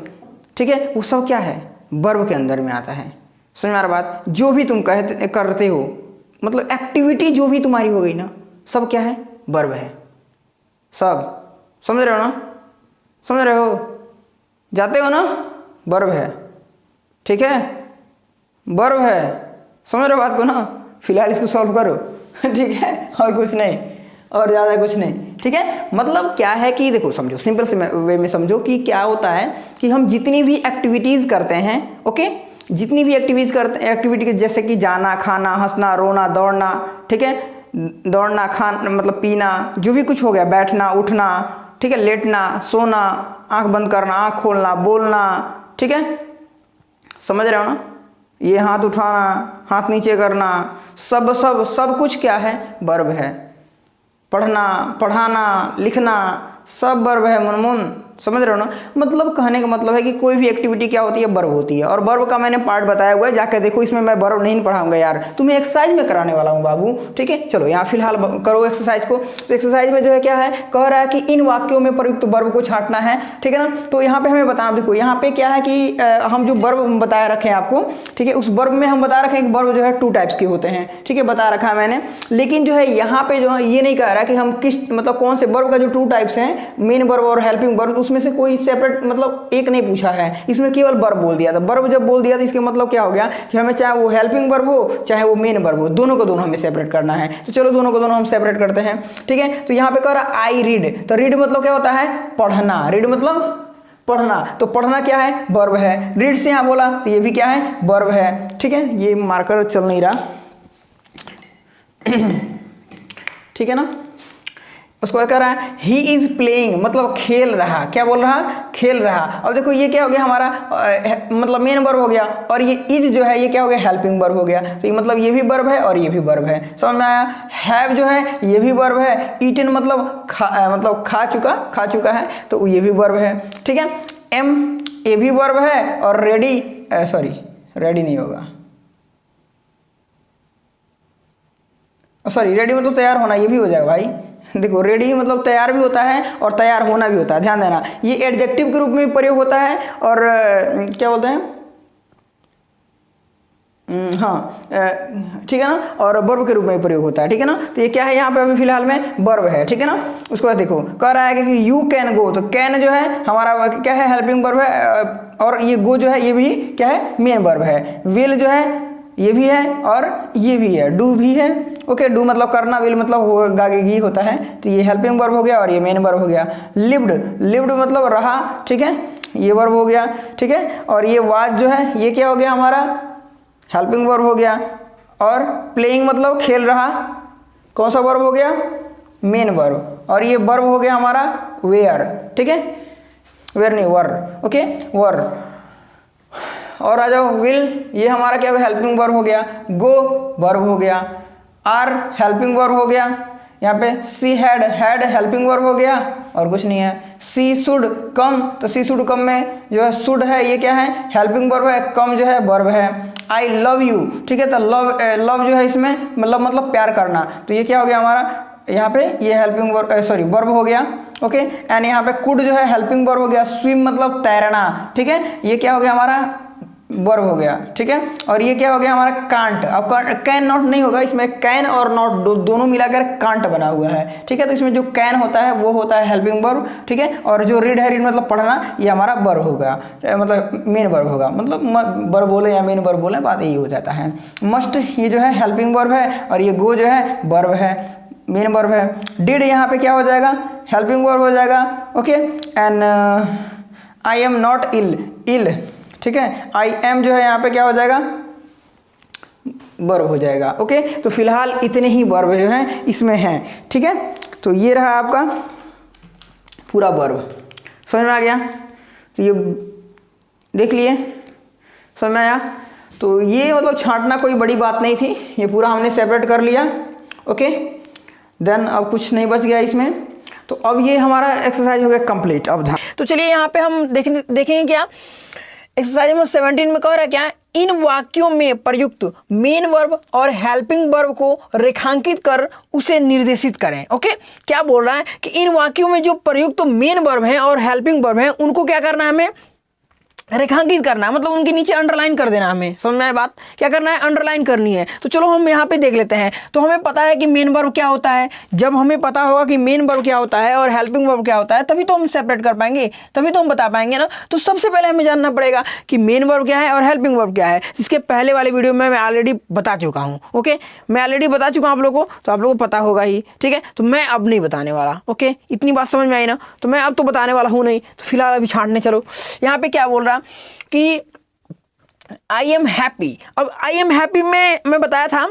ठीक है, वो सब क्या है, वर्ब के अंदर में आता है। समझ में आ रहा बात, जो भी तुम करते हो, मतलब एक्टिविटी जो भी तुम्हारी हो गई ना, सब क्या है, वर्ब है सब। समझ रहे हो ना, समझ रहे हो, जाते हो ना, वर्ब है, ठीक है, वर्ब है। समझ रहे हो बात को ना। फिलहाल इसको सॉल्व करो ठीक है, और कुछ नहीं, और ज़्यादा कुछ नहीं, ठीक है। मतलब क्या है कि देखो समझो, सिंपल से वे में समझो कि क्या होता है कि हम जितनी भी एक्टिविटीज़ करते हैं, ओके, जितनी भी एक्टिविटी जैसे कि जाना, खाना, हंसना, रोना, दौड़ना, ठीक है, दौड़ना, खाना मतलब पीना, जो भी कुछ हो गया, बैठना, उठना, ठीक है, लेटना, सोना, आंख बंद करना, आंख खोलना, बोलना, ठीक है, समझ रहे हो ना। ये हाथ उठाना, हाथ नीचे करना, सब कुछ क्या है, वर्ब है। पढ़ना, पढ़ाना, लिखना, सब वर्ब है मुनमुन। समझ रहे हो ना। मतलब कहने का मतलब है कि कोई भी एक्टिविटी क्या होती है, वर्ब होती है। और वर्ब का मैंने पार्ट बताया हुआ है, जाके देखो, इसमें मैं वर्ब नहीं पढ़ाऊंगा यार, तुम्हें एक्सरसाइज में कराने वाला हूँ बाबू, ठीक है। चलो यहाँ फिलहाल करो एक्सरसाइज को। तो एक्सरसाइज में जो है क्या है, कह रहा है कि इन वाक्यों में प्रयुक्त वर्ब को छांटना है, ठीक है ना। तो यहाँ पे हमें बताना, देखो यहाँ पे क्या है कि हम जो वर्ब बताया रखे हैं आपको, ठीक है, उस वर्ब में हम बता रखे हैं कि वर्ब जो है 2 टाइप्स के होते हैं, ठीक है, बता रखा है मैंने। लेकिन जो है यहाँ पे जो है ये नहीं कह रहा कि हम किस मतलब कौन से वर्ब का जो 2 टाइप्स हैं, मेन वर्ब और हेल्पिंग वर्ब, उसमें से कोई सेपरेट मतलब एक नहीं पूछा है, इसमें केवल वर्ब बोल दिया था। वर्ब जब बोल दिया तो इसके मतलब क्या हो गया कि हमें चाहे वो हेल्पिंग वर्ब हो चाहे वो मेन वर्ब हो, दोनों को दोनों हमें सेपरेट करना है। तो चलो दोनों को दोनों हम सेपरेट करते हैं, ठीक है। तो यहाँ पे कह रहा आई रीड, तो रीड मतलब क्या होता है, पढ़ना। रीड मतलब पढ़ना, तो पढ़ना क्या है, वर्ब है। रीड से यहाँ बोला तो ये भी क्या है, वर्ब है, ठीक है। ये मार्कर चल नहीं रहा ठीक है ना। उसको कह रहा है ही इज प्लेइंग मतलब खेल रहा, क्या बोल रहा, खेल रहा। अब देखो ये क्या हो गया हमारा मतलब मेन वर्ब हो गया, और ये इज जो है ये क्या हो गया, हेल्पिंग वर्ब हो गया। तो ये मतलब ये भी वर्ब है और ये भी वर्ब है, समझ में आया। हैव जो है ये भी वर्ब है, ईटन मतलब खा चुका है, तो ये भी वर्ब है, ठीक है। एम ये भी वर्ब है, और रेडी रेडी नहीं होगा, सॉरी रेडी मतलब तैयार होना, ये भी हो जाएगा भाई। देखो रेडी मतलब तैयार भी होता है और तैयार होना भी होता है, ध्यान देना। ये एडजेक्टिव के रूप में प्रयोग होता है, और क्या बोलते हैं, हाँ ठीक है ना, और वर्ब के रूप में प्रयोग होता है, ठीक है ना। तो ये क्या है यहाँ पे अभी फिलहाल में वर्ब है, ठीक है ना। उसके बाद देखो कह रहा है कि यू कैन गो, तो कैन जो है हमारा क्या है, हेल्पिंग वर्ब है, और ये गो जो है ये भी क्या है, मेन वर्ब है। विल जो है ये भी है और ये भी है, डू भी है, ओके। डू मतलब करना, विल मतलब गागी होता है, तो ये हेल्पिंग वर्ब हो गया और ये मेन वर्ब हो गया। लिव्ड मतलब रहा, ठीक है, ये वर्ब हो गया, ठीक है। और ये वाज जो है ये क्या हो गया हमारा, हेल्पिंग वर्ब हो गया। और प्लेइंग मतलब खेल रहा, कौन सा वर्ब हो गया, मेन वर्ब। और ये वर्ब हो गया हमारा वेयर, ठीक है, वेयर नहीं वर, ओके, वर। और आ जाओ विल, ये हमारा क्या हो गया, हेल्पिंग वर्ब हो गया। गो वर्ब हो गया, आर हेल्पिंग वर्ब हो गया। यहाँ पे सी हैड हेल्पिंग वर्ब हो गया, और कुछ नहीं है। सी शुड कम, तो सी शुड कम में जो है शुड है ये क्या है, हेल्पिंग वर्ब है, कम जो है वर्ब है। आई लव यू, ठीक है, तो लव जो है इसमें मतलब प्यार करना, तो ये क्या हो गया हमारा यहाँ पे ये हेल्पिंग वर्ब सॉरी वर्ब हो गया, ओके। एंड यहाँ पे कुड जो है हेल्पिंग वर्ब हो गया, स्विम मतलब तैरना, ठीक है, ये क्या हो गया हमारा वर्ब हो गया, ठीक है। और ये क्या हो गया हमारा कांट, अब कैन नॉट नहीं होगा, इसमें कैन और नॉट दोनों मिलाकर कांट बना हुआ है, ठीक है। तो इसमें जो कैन होता है वो होता है हेल्पिंग वर्ब, ठीक है। और जो रीड है, रीड मतलब पढ़ना, ये हमारा वर्ब होगा, मतलब मेन वर्ब होगा, मतलब वर्ब बोले या मेन वर्ब बोले बात यही हो जाता है। मस्ट ये जो है हेल्पिंग वर्ब है, और ये गो जो है वर्ब है, मेन वर्ब है। डिड यहाँ पे क्या हो जाएगा हेल्पिंग वर्ब हो जाएगा, okay. And I am not ill, ill, ठीक है। आई एम जो है यहाँ पे क्या हो जाएगा वर्ब हो जाएगा, ओके। तो फिलहाल इतने ही वर्ब जो हैं इसमें हैं, ठीक है। तो ये रहा आपका पूरा वर्ब, समझ में आ गया। तो ये देख लिए, समझ में आया। तो ये मतलब छांटना कोई बड़ी बात नहीं थी, ये पूरा हमने सेपरेट कर लिया, ओके। देन अब कुछ नहीं बच गया इसमें। तो अब ये हमारा एक्सरसाइज हो गया कंप्लीट। अब तो चलिए यहाँ पे हम देखेंगे क्या एक्सरसाइज नंबर 17 में कह रहा है क्या, इन वाक्यों में प्रयुक्त मेन वर्ब और हेल्पिंग वर्ब को रेखांकित कर उसे निर्देशित करें, ओके। क्या बोल रहा है कि इन वाक्यों में जो प्रयुक्त मेन वर्ब हैं और हेल्पिंग वर्ब हैं उनको क्या करना है, हमें रेखांकित करना है, मतलब उनके नीचे अंडरलाइन कर देना। हमें समझ में आया बात, क्या करना है अंडरलाइन करनी है। तो चलो हम यहाँ पे देख लेते हैं। तो हमें पता है कि मेन वर्ब क्या होता है, जब हमें पता होगा कि मेन वर्ब क्या होता है और हेल्पिंग वर्ब क्या होता है तभी तो हम सेपरेट कर पाएंगे, तभी तो हम बता पाएंगे ना। तो सबसे पहले हमें जानना पड़ेगा कि मेन वर्ब क्या है और हेल्पिंग वर्ब क्या है। इसके पहले वाले वीडियो में मैं ऑलरेडी बता चुका हूँ, ओके। मैं ऑलरेडी बता चुका हूँ आप लोगों को, तो आप लोगों को पता होगा ही, ठीक है। तो मैं अब नहीं बताने वाला, ओके। इतनी बात समझ में आई ना। तो मैं अब तो बताने वाला हूँ नहीं, तो फिलहाल अभी छांटने चलो। यहाँ पे क्या बोल रहा कि आई एम हैप्पी। अब आई एम हैप्पी में मैं बताया था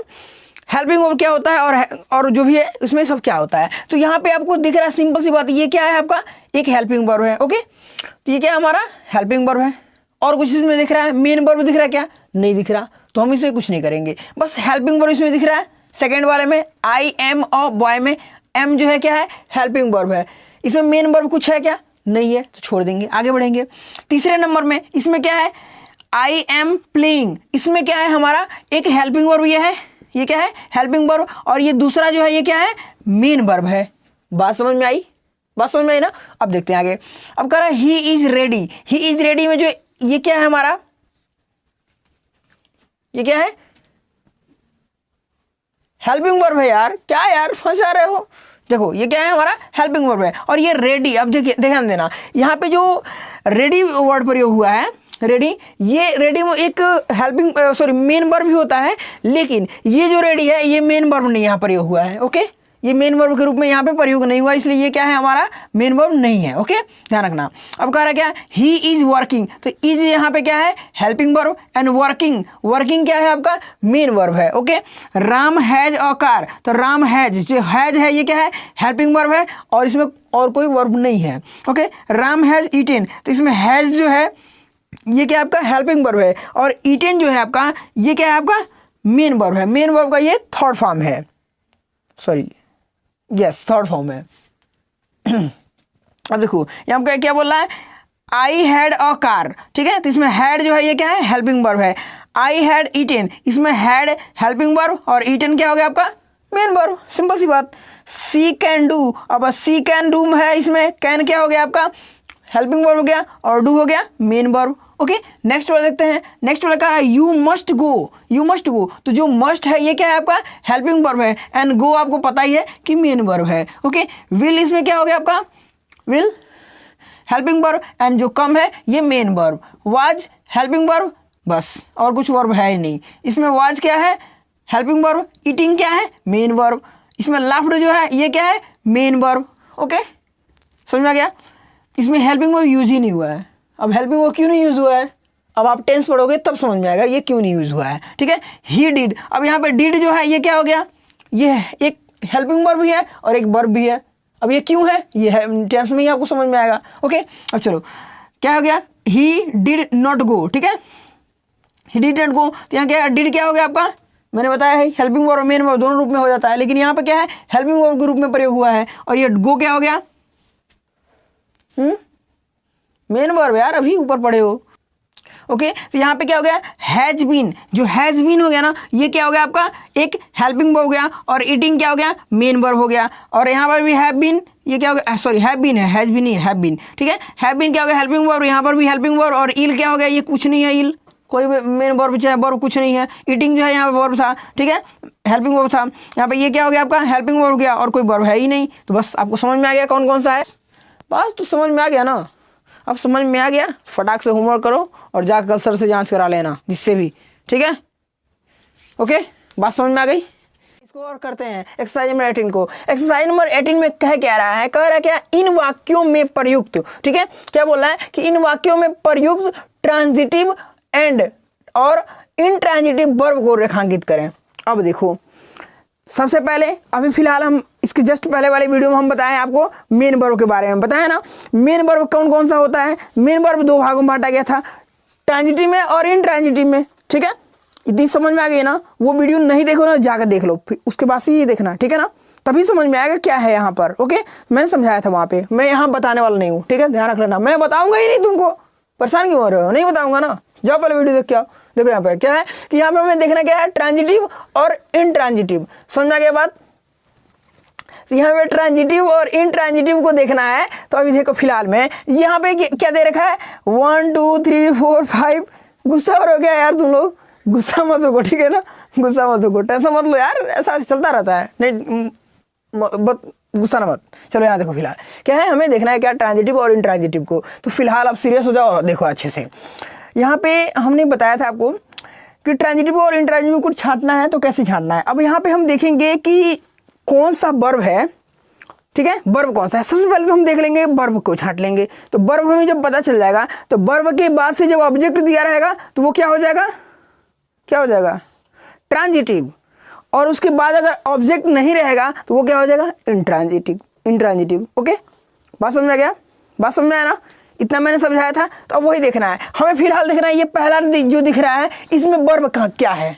हेल्पिंग वर्ब क्या होता है और जो भी है उसमें सब क्या होता है। तो यहाँ पे आपको दिख रहा है सिंपल सी बात, ये क्या है आपका एक हेल्पिंग वर्ब है, ओके। तो ये क्या है हमारा हेल्पिंग वर्ब है। और कुछ इसमें दिख रहा है मेन वर्ब दिख रहा है क्या, नहीं दिख रहा। तो हम इसे कुछ नहीं करेंगे, बस हेल्पिंग वर्ब इसमें दिख रहा है। सेकेंड वाले में आई एम और बॉय में एम जो है क्या है हेल्पिंग वर्ब है। इसमें मेन वर्ब कुछ है क्या, नहीं है, तो छोड़ देंगे, आगे बढ़ेंगे। तीसरे नंबर में इसमें क्या है आई एम प्लेइंग, इसमें क्या है हमारा एक हेल्पिंग वर्ब, ये है, ये क्या है हेल्पिंग वर्ब। और ये दूसरा जो है ये क्या है मेन वर्ब है। बात समझ में आई, बात समझ में आई ना। अब देखते हैं आगे। अब कह रहा है he is ready, he is ready में जो ये क्या है हमारा, ये क्या है हेल्पिंग वर्ब है। यार क्या यार फंसा रहे हो, देखो ये क्या है हमारा हेल्पिंग वर्ब है। और ये रेडी, अब देखिए ध्यान देना, यहाँ पे जो रेडी वर्ड प्रयोग हुआ है रेडी, ये रेडी में एक हेल्पिंग सॉरी मेन वर्ब भी होता है, लेकिन ये जो रेडी है ये मेन वर्ब नहीं यहाँ प्रयोग हुआ है, ओके। ये मेन वर्ब के रूप में यहाँ पे प्रयोग नहीं हुआ, इसलिए ये क्या है हमारा मेन वर्ब नहीं है, ओके, ध्यान रखना। अब कह रहा है क्या ही इज वर्किंग, तो इज यहाँ पे क्या है helping verb and working, working क्या है आपका मेन वर्ब है, okay. Ram has a car, तो राम हैज, जो हैज है ये क्या है हेल्पिंग वर्ब है और इसमें और कोई वर्ब नहीं है, ओके। राम हैज ईटेन, तो इसमें हैज जो है ये क्या आपका हेल्पिंग वर्ब है और ईटेन जो है आपका ये क्या है आपका मेन वर्ब है। मेन वर्ब का ये थर्ड फॉर्म है, सॉरी यस थर्ड फॉर्म है। अब देखो यहाँ पे क्या बोल रहा है आई हैड अ कार, ठीक है। तो इसमें हैड जो है ये क्या है हेल्पिंग वर्ब है। आई हैड ईटेन, इसमें हैड हेल्पिंग वर्ब और ईटेन क्या हो गया आपका मेन वर्ब, सिंपल सी बात। सी कैन डू, अब सी कैन डू है, इसमें कैन क्या हो गया आपका हेल्पिंग वर्ब हो गया और डू हो गया मेन वर्ब, ओके। नेक्स्ट वाला देखते हैं। नेक्स्ट वाला कह रहा है you must go, you must go, तो जो मस्ट है ये क्या है आपका हेल्पिंग वर्ब है एंड गो आपको पता ही है कि मेन वर्ब है, ओके। विल इसमें क्या हो गया आपका विल हेल्पिंग वर्ब एंड जो कम है ये main verb. Was helping verb, बस और कुछ वर्ब है ही नहीं। इसमें वाज क्या है हेल्पिंग वर्ब, ईटिंग क्या है मेन वर्ब। इसमें लाफ्ड जो है ये क्या है मेन वर्ब, ओके, समझ में आ गया। इसमें हेल्पिंग वर्ब यूज ही नहीं हुआ है। अब हेल्पिंग वर्ब क्यों नहीं यूज हुआ है, अब आप टेंस पढ़ोगे तब समझ में आएगा ये क्यों नहीं यूज हुआ है, ठीक है। ही डिड, अब यहाँ पे डिड जो है ये क्या हो गया, ये एक हेल्पिंग वर्ब भी है और एक वर्ब भी है। अब ये क्यों है ये है टेंस में ही आपको समझ में आएगा, ओके। अब चलो क्या हो गया ही डिड नॉट गो, ठीक है, ही डिड नॉट गो। तो यहाँ क्या डिड क्या हो गया आपका मैंने बताया है हेल्पिंग वर्ब और मेन वर्ब दोनों रूप में हो जाता है, लेकिन यहाँ पे क्या है हेल्पिंग वर्ब के रूप में प्रयोग हुआ है। और ये गो क्या हो गया मेन वर्ब यार, अभी ऊपर पढ़े हो। ओके, तो यहाँ पे क्या हो गया, हैज बीन, जो हैज बीन हो गया ना, ये क्या हो गया आपका एक हेल्पिंग वर्ब हो गया, और ईटिंग क्या हो गया, मेन वर्ब हो गया। और यहाँ पर भी हैव बीन, ये क्या हो गया, सॉरी हैव बीन है, हैज बीन नहीं, हैव बीन, ठीक है। हैव बीन क्या हो गया, हेल्पिंग वर्ब, यहाँ पर भी हेल्पिंग वर्ब। और इल क्या हो गया, ये कुछ नहीं है, इल कोई मेन वर्ब चाहे वर्ब कुछ नहीं है। ईटिंग जो है यहाँ पे वर्ब था, ठीक है, हेल्पिंग वर्ब था। यहाँ पे ये क्या हो गया आपका हेल्पिंग वर्ब हो गया, और कोई वर्ब है ही नहीं। तो बस आपको समझ में आ गया कौन कौन सा है, बस तो समझ में आ गया ना। अब समझ में आ गया, फटाक से होमवर्क करो और जाकर कल सर से जांच करा लेना जिससे भी, ठीक है। ओके, बात समझ में आ गई। इसको और करते हैं एक्सरसाइज नंबर 18 को। एक्सरसाइज नंबर 18 में कह रहा है क्या, इन वाक्यों में प्रयुक्त, ठीक है, क्या बोल रहा है कि इन वाक्यों में प्रयुक्त ट्रांजिटिव एंड और इंट्रांजिटिव वर्ब को रेखांकित करें। अब देखो, सबसे पहले अभी फिलहाल हम इसके जस्ट पहले वाले वीडियो में हम बताएं आपको मेन वर्ब के बारे में, बताया ना मेन वर्ब कौन कौन सा होता है। मेन वर्ब दो भागों में बांटा गया था, ट्रांजिटिव में और इंट्रांजिटिव में, ठीक है। इतनी समझ में आ गई ना, वो वीडियो नहीं देखो ना, जाकर देख लो, फिर उसके बाद से ये देखना, ठीक है ना, तभी समझ में आएगा क्या है यहाँ पर। ओके, मैंने समझाया था वहाँ पे, मैं यहाँ बताने वाला नहीं हूँ, ठीक है, ध्यान रख लेना। मैं बताऊंगा ही नहीं तुमको, परेशान क्यों हो रहे हो, नहीं बताऊंगा ना, जाओ पहले वीडियो देख के आओ। देखो यहाँ पे क्या है कि यहाँ पे हमें देखना क्या है, ट्रांजिटिव और इंट्रांजिटिव। समझ में आ गया बात। यहाँ पे ट्रांजिटिव और इंट्रांजिटिव को देखना है। तो अभी देखो फिलहाल में यहाँ पे क्या दे रखा है, 1 2 3 4 5। गुस्सा हो गया यार तुम लोग, गुस्सा मत हो, ठीक है ना, गुस्सा मत हो, टेंशन मत लो यार, ऐसा चलता रहता है, नहीं गुस्सा ना मत। चलो यहाँ देखो फिलहाल क्या है, हमें देखना है क्या, ट्रांजिटिव और इंट्रांजिटिव को। तो फिलहाल आप सीरियस हो जाओ और देखो अच्छे से। यहाँ पे हमने बताया था आपको कि ट्रांजिटिव और इंट्रांजिटिव को छांटना है, तो कैसे छांटना है। अब यहाँ पे हम देखेंगे कि कौन सा वर्ब है, ठीक है, वर्ब कौन सा है। सबसे पहले तो हम देख लेंगे वर्ब को छांट लेंगे। तो वर्ब हमें जब पता चल जाएगा, तो वर्ब के बाद से जब ऑब्जेक्ट दिया रहेगा तो वो क्या हो जाएगा, क्या हो जाएगा, ट्रांजिटिव। और उसके बाद अगर ऑब्जेक्ट नहीं रहेगा तो वो क्या हो जाएगा, इंट्रांजिटिव, इंट्रांजिटिव। ओके, बात समझ में आ गया, बात समझ में आया ना, इतना मैंने समझाया था। तो अब वही देखना है हमें, फिलहाल देखना है ये पहला जो दिख रहा है, इसमें वर्ब क्या है,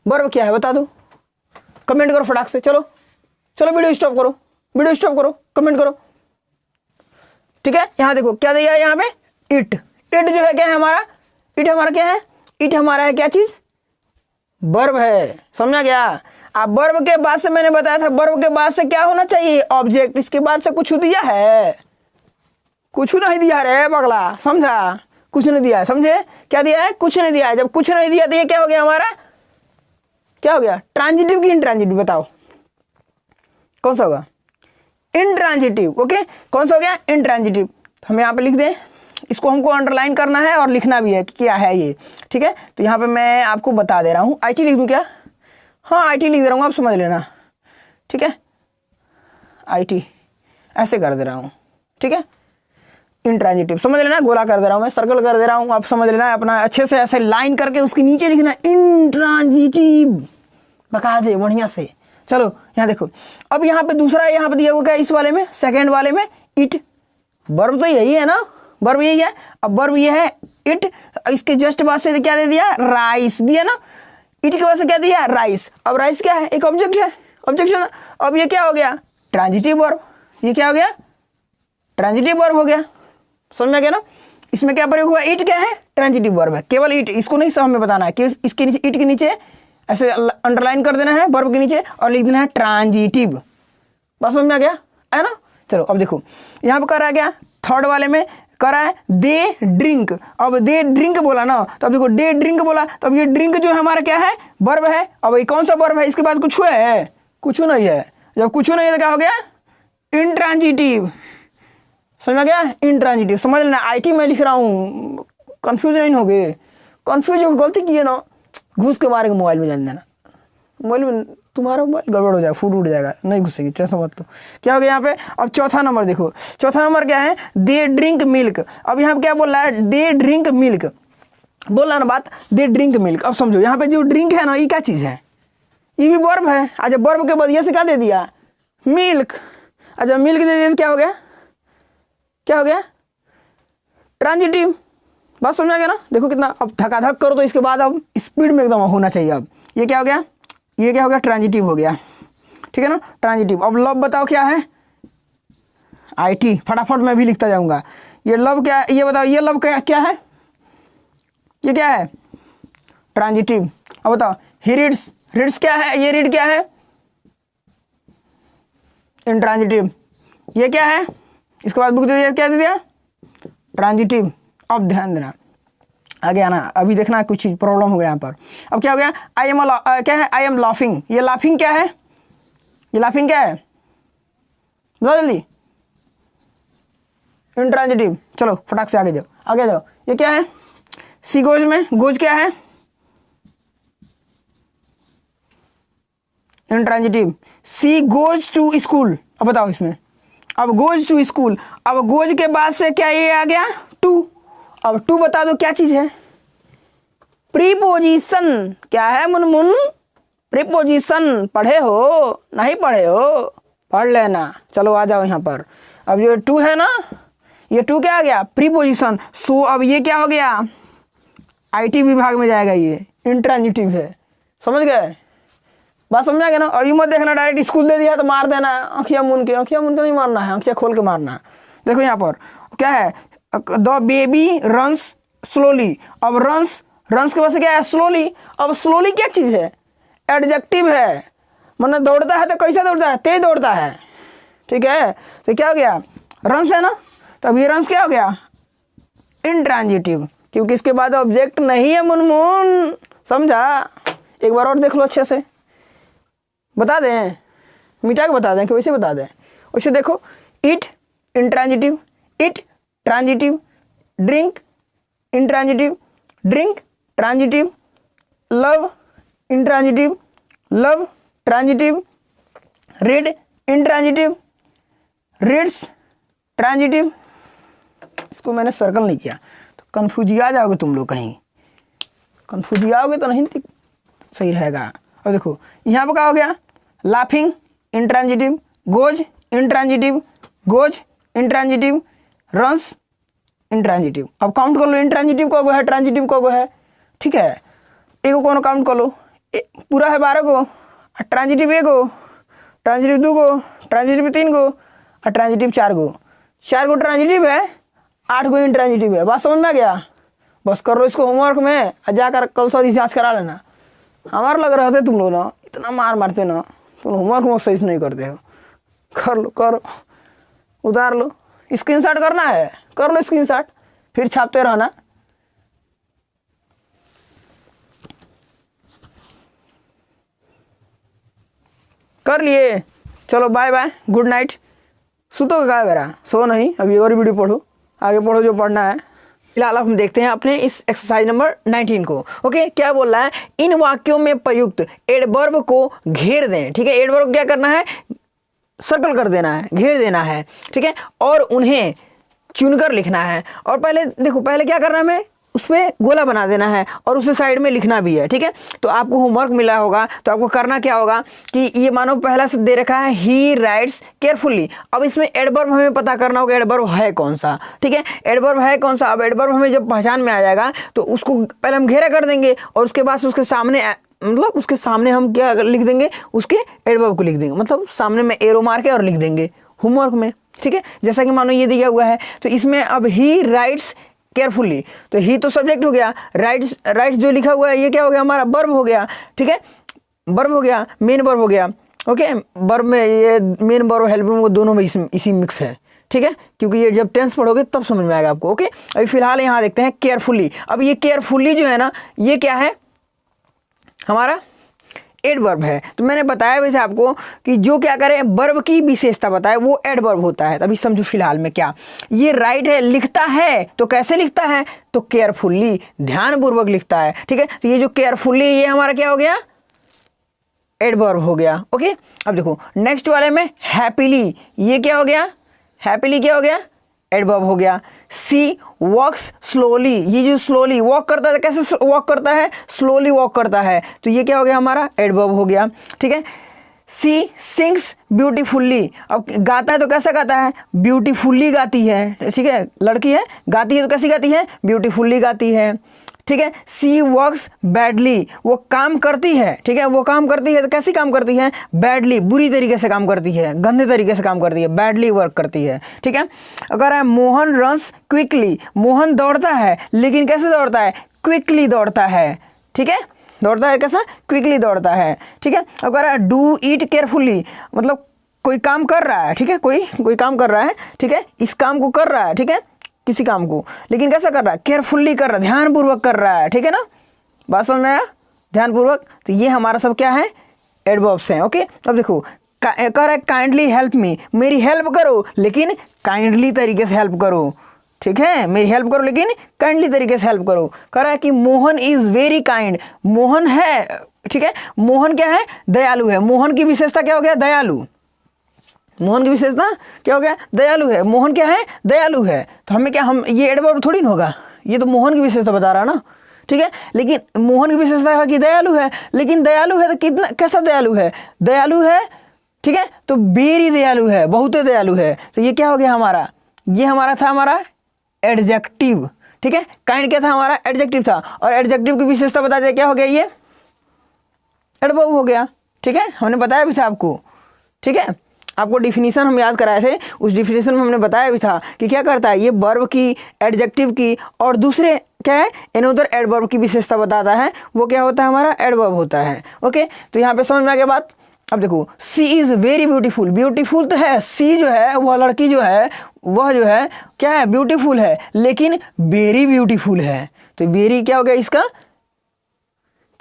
वर्ब क्या है बता दो, कमेंट करो फटाक से। चलो चलो वीडियो स्टॉप करो, वीडियो स्टॉप करो, कमेंट करो, ठीक है। यहाँ देखो क्या दिया है यहाँ पे, इट। इट जो है क्या है हमारा, इट हमारा क्या है, इट हमारा है क्या चीज, वर्ब है। समझा गया। अब वर्ब के बाद से मैंने बताया था, वर्ब के बाद से क्या होना चाहिए, ऑब्जेक्ट। इसके बाद से कुछ दिया है, कुछ नहीं दिया रे पगला, समझा, कुछ नहीं दिया है, समझे, क्या दिया है, कुछ नहीं दिया है। जब कुछ नहीं दिया तो ये क्या हो गया हमारा, क्या हो गया, ट्रांजिटिव की इंट्रांजिटिव, बताओ कौन सा होगा, इंट्रांजिटिव। ओके, कौन सा हो गया, इंट्रांजिटिव। हम यहाँ पे लिख दें, इसको हमको अंडरलाइन करना है और लिखना भी है कि क्या है ये, ठीक है। तो यहाँ पे मैं आपको बता दे रहा हूँ, IT लिख दूँ क्या, हाँ IT लिख दे रहा हूँ, आप समझ लेना, ठीक है, IT ऐसे कर दे रहा हूँ, ठीक है। इंट्रांजिटिव समझ लेना, गोला कर दे रहा हूँ मैं, सर्कल कर दे रहा हूँ, आप समझ लेना, अपना अच्छे से ऐसे लाइन करके उसके नीचे लिखना इंट्रांजिटिव, बता दे बढ़िया से। चलो यहाँ देखो, अब यहाँ पे दूसरा यहाँ पे दिया हुआ क्या, इस वाले में, सेकेंड वाले में, इट। वर्ब तो यही है ना, वर्ब यही है। अब वर्ब ये है इट, इसके जस्ट बाद से क्या दे दिया, राइस दिया ना, इट के बाद से क्या दिया, राइस। अब राइस क्या है, एक ऑब्जेक्ट है, ऑब्जेक्ट है ना। अब ये क्या हो गया, ट्रांजिटिव वर्ब, ये क्या हो गया, ट्रांजिटिव वर्ब हो गया। समझ में गया ना, इसमें क्या प्रयोग हुआ, इट क्या है, ट्रांजिटिव वर्ब है, केवल इट, इसको नहीं सब हमें बताना है कि इसके नीचे, इट के नीचे ऐसे अंडरलाइन कर देना है वर्ब के नीचे और लिख देना है ट्रांजिटिव। बात समझ में आ गया है ना। चलो अब देखो यहाँ पे कर रहा गया, थर्ड वाले में कर रहा है दे ड्रिंक। अब दे ड्रिंक बोला ना, तो अब देखो दे ड्रिंक बोला, तो अब ये ड्रिंक जो है हमारा क्या है, वर्ब है। अब ये कौन सा वर्ब है, इसके बाद कुछ है, कुछ नहीं है। जब कुछ नहीं है तो क्या हो गया, इंट्रांजिटिव। समझ में गया, इंट्रांजिटिव। समझ लेना, IT में लिख रहा हूँ, कंफ्यूज नहीं हो गए, कंफ्यूज हो गलती की है ना, घुस के मारे मोबाइल में जान देना, मोबाइल में तुम्हारा मोबाइल गड़बड़ हो जाएगा, फूट उठ जाएगा, नहीं घुसेगी, टेंशन मत लो। क्या हो गया यहाँ पे, अब चौथा नंबर देखो, चौथा नंबर क्या है, दे ड्रिंक मिल्क। अब यहाँ पे क्या बोल रहा है, दे ड्रिंक मिल्क, बोल रहा ना बात, दे ड्रिंक मिल्क। अब समझो यहाँ पे जो ड्रिंक है ना, ये क्या चीज़ है, ये भी वर्ब है। अच्छा वर्ब के बाद ये से क्या दे दिया, मिल्क। अच्छा मिल्क दे दिया तो क्या हो गया, क्या हो गया, ट्रांजिटिव। बात समझ आ गया ना। देखो कितना, अब धकाधक करो तो इसके बाद अब स्पीड में एकदम होना चाहिए। अब ये क्या हो गया, ये क्या हो गया, ट्रांजिटिव हो गया, ठीक है ना, ट्रांजिटिव। अब लव बताओ क्या है, IT, फटाफट मैं भी लिखता जाऊंगा। ये लव क्या, ये बताओ, ये लव क्या क्या है, ये क्या है? ट्रांजिटिव। अब बताओ ही रीड्स, रीड्स क्या है? ये रीड क्या है? इंट्रांजिटिव। ये क्या है? इसके बाद बुक दे दिया, क्या दे दिया? ट्रांजिटिव। अब ध्यान देना, आगे आना, अभी देखना कुछ प्रॉब्लम हो गया यहाँ पर। अब क्या हो गया? आई एम क्या है? I am laughing. ये लाफिंग क्या है? ये लाफिंग क्या है? बताओ जल्दी। इंट्रांजिटिव। चलो फटाक से आगे जाओ, आगे जाओ। ये क्या है? सी गोज में गोज क्या है? Intransitive. She goes to school. अब बताओ इसमें, अब गोज टू स्कूल, अब गोज के बाद से क्या ये आ गया? टू। अब टू बता दो क्या चीज है? प्रीपोजिशन। क्या है मुनमुन? प्रीपोजिशन। पढ़े हो? नहीं पढ़े हो? पढ़ लेना। चलो आ जाओ यहाँ पर। अब ये टू है ना, ये टू क्या आ गया? प्रीपोजिशन। सो अब ये क्या हो गया? आईटी विभाग में जाएगा, ये इंट्रांजिटिव है। समझ गए? बात समझ आ गया ना? और यू मत देखना डायरेक्ट स्कूल दे दिया तो मार देना आँखियाँ मून के। आँखियाँ मून के नहीं मारना है, आँखियाँ खोल के मारना है। देखो यहाँ पर क्या है? The baby runs slowly. अब रन्स, रन्स के पास क्या है? स्लोली। अब स्लोली क्या चीज़ है? एडजेक्टिव है। मतलब दौड़ता है तो कैसे दौड़ता है? तेज दौड़ता है। ठीक है, तो क्या हो गया? रन्स है ना, तो अब ये रन्स क्या हो गया? इंट्रांजिटिव, क्योंकि इसके बाद ऑब्जेक्ट नहीं है मुनमुन। समझा? एक बार और देख लो अच्छे से, बता दें, मिटा के बता दें कि वैसे बता दें। वैसे देखो, it intransitive, it transitive, drink intransitive, drink transitive, love intransitive, love transitive, read intransitive, reads transitive. इसको मैंने सर्कल नहीं किया तो कन्फ्यूजिया जाओगे तुम लोग, कहीं कन्फ्यूजियाओगे तो नहीं सही रहेगा। और देखो यहाँ पर क्या हो गया? Laughing intransitive, goes intransitive, goes intransitive, runs intransitive. अब काउंट कर लो, इंट्रांजिटिव को है, ट्रांजिटिव को है। ठीक है, एगो कौन काउंट कर लो, पूरा है 12 गो, ट्रांजिटिव एगो, ट्रांजिटिव 2 गो, ट्रांजिटिव 3 गो और ट्रांजिटिव 4 गो। 4 गो ट्रांजिटिव है, 8 गो इंट्रांजिटिव है। बात समझ में आ गया? बस कर लो इसको होमवर्क में, जाकर कल सॉरी जाँच करा लेना। हमारा लग रहा था तुम लोग ना इतना मार मारते ना, तुम होमवर्क में सही से नहीं करते हो। कर लो, करो, उतार लो, स्क्रीनशॉट करना है, कर लो स्क्रीनशॉट, फिर छापते रहना। कर लिए? चलो बाय बाय, गुड नाइट। सुतो क्या मेरा? सो नहीं, अभी और वीडियो पढ़ो, आगे पढ़ो जो पढ़ना है। फिलहाल हम देखते हैं अपने इस एक्सरसाइज नंबर 19 को। ओके, क्या बोल रहा है? इन वाक्यों में प्रयुक्त एडवर्ब को घेर दें। ठीक है, एडवर्ब क्या करना है? सर्कल कर देना है, घेर देना है। ठीक है, और उन्हें चुनकर लिखना है। और पहले देखो, पहले क्या करना है? हमें उस पर गोला बना देना है और उसे साइड में लिखना भी है। ठीक है, तो आपको होमवर्क मिला होगा, तो आपको करना क्या होगा कि ये मानो पहला से दे रखा है ही राइट्स केयरफुली। अब इसमें एडवर्ब हमें पता करना होगा, एडवर्ब है कौन सा। ठीक है, एडवर्ब है कौन सा? अब एडवर्ब हमें जब पहचान में आ जाएगा तो उसको पहले हम घेरा कर देंगे और उसके बाद उसके सामने, मतलब उसके सामने हम क्या लिख देंगे? उसके एडवर्ब को लिख देंगे, मतलब सामने में एरो मार के और लिख देंगे होमवर्क में। ठीक है, जैसा कि मानो ये दिया हुआ है, तो इसमें अब ही राइट्स केयरफुली, तो ही तो सब्जेक्ट हो गया, राइट्स, राइट्स जो लिखा हुआ है ये क्या हो गया? हमारा वर्ब हो गया। ठीक है, वर्ब हो गया, मेन वर्ब हो गया। ओके, वर्ब में ये मेन वर्ब हेल्पिंग वो दोनों में इसी मिक्स है। ठीक है, क्योंकि ये जब टेंस पढ़ोगे तब समझ में आएगा आपको। ओके, अभी फिलहाल यहाँ देखते हैं केयरफुली। अब ये केयरफुली जो है ना, ये क्या है? हमारा एडवर्ब है। तो मैंने बताया भी था आपको कि जो क्या करे, वर्ब की विशेषता बताए वो एडवर्ब होता है। अभी समझो फिलहाल में क्या, ये राइट है, लिखता है तो कैसे लिखता है? तो केयरफुली, ध्यानपूर्वक लिखता है। ठीक है, तो ये जो केयरफुली, ये हमारा क्या हो गया? एडवर्ब हो गया। ओके, अब देखो नेक्स्ट वाले में हैप्पीली, ये क्या हो गया? हैप्पीली क्या हो गया? एडवर्ब हो गया। सी वॉक्स स्लोली, ये जो स्लोली वॉक करता है, कैसे वॉक करता है? स्लोली वॉक करता है, तो ये क्या हो गया? हमारा एडवर्ब हो गया। ठीक है, सी सिंग्स ब्यूटीफुल्ली, अब गाता है तो कैसा गाता है? ब्यूटीफुल्ली गाती है। ठीक है, लड़की है, गाती है तो कैसी गाती है? ब्यूटीफुल्ली गाती है। ठीक है, सी वर्क्स बैडली, वो काम करती है। ठीक है, वो काम करती है तो कैसी काम करती है? बैडली, बुरी तरीके से काम करती है, गंदे तरीके से काम करती है, बैडली वर्क करती है। ठीक है, अगर है मोहन रन्स क्विकली, मोहन दौड़ता है लेकिन कैसे दौड़ता है? क्विकली दौड़ता है, ठीक है, दौड़ता है कैसा, क्विकली दौड़ता है, ठीक है। अब कह रहा है डू इट केयरफुली, मतलब कोई काम कर रहा है, ठीक है, कोई काम कर रहा है, ठीक है, इस काम को कर रहा है, ठीक है, किसी काम को, लेकिन कैसा कर रहा है, केयरफुल्ली कर रहा है, ध्यानपूर्वक कर रहा है, ठीक है ना, बात समझ में आया, ध्यानपूर्वक। तो ये हमारा सब क्या है, एडवर्ब्स हैं, ओके। अब देखो कह रहा है काइंडली हेल्प मी, मेरी हेल्प करो लेकिन काइंडली तरीके से हेल्प करो, ठीक है, मेरी हेल्प करो लेकिन काइंडली तरीके से हेल्प करो। कह रहा है कि Mohan is very kind, Mohan है, ठीक है, मोहन क्या है, दयालु है, मोहन की विशेषता क्या हो गया, दयालु, मोहन की विशेषता क्या हो गया, दयालु है, मोहन क्या है, दयालु है। तो हमें क्या, हम ये एडवर्ब थोड़ी ना होगा, ये तो मोहन की विशेषता बता रहा है ना, ठीक है, लेकिन मोहन की विशेषता है कि दयालु है, लेकिन दयालु है तो कितना, कैसा दयालु है, दयालु है, ठीक है, तो वेरी दयालु है, बहुत दयालु है। तो ये क्या हो गया हमारा, ये हमारा था हमारा एडजेक्टिव, ठीक है, काइंड क्या था हमारा, एडजेक्टिव था, और एडजेक्टिव की विशेषता बता दिया, क्या हो गया, ये एडवर्ब हो गया, ठीक है, हमने बताया भी था आपको, ठीक है, आपको डिफिनीशन हम याद कराए थे, उस डिफिनीशन में हमने बताया भी था कि क्या करता है, ये वर्ब की, एडजेक्टिव की और दूसरे क्या है, एनोदर एडवर्ब की विशेषता बताता है, वो क्या होता है, हमारा एडवर्ब होता है, ओके। तो यहाँ पे समझ में आ गया बात। अब देखो सी इज़ वेरी ब्यूटीफुल, ब्यूटीफुल तो है, सी जो है वह लड़की जो है वह जो है क्या है, ब्यूटीफुल है, लेकिन वेरी ब्यूटीफुल है। तो वेरी क्या हो गया इसका,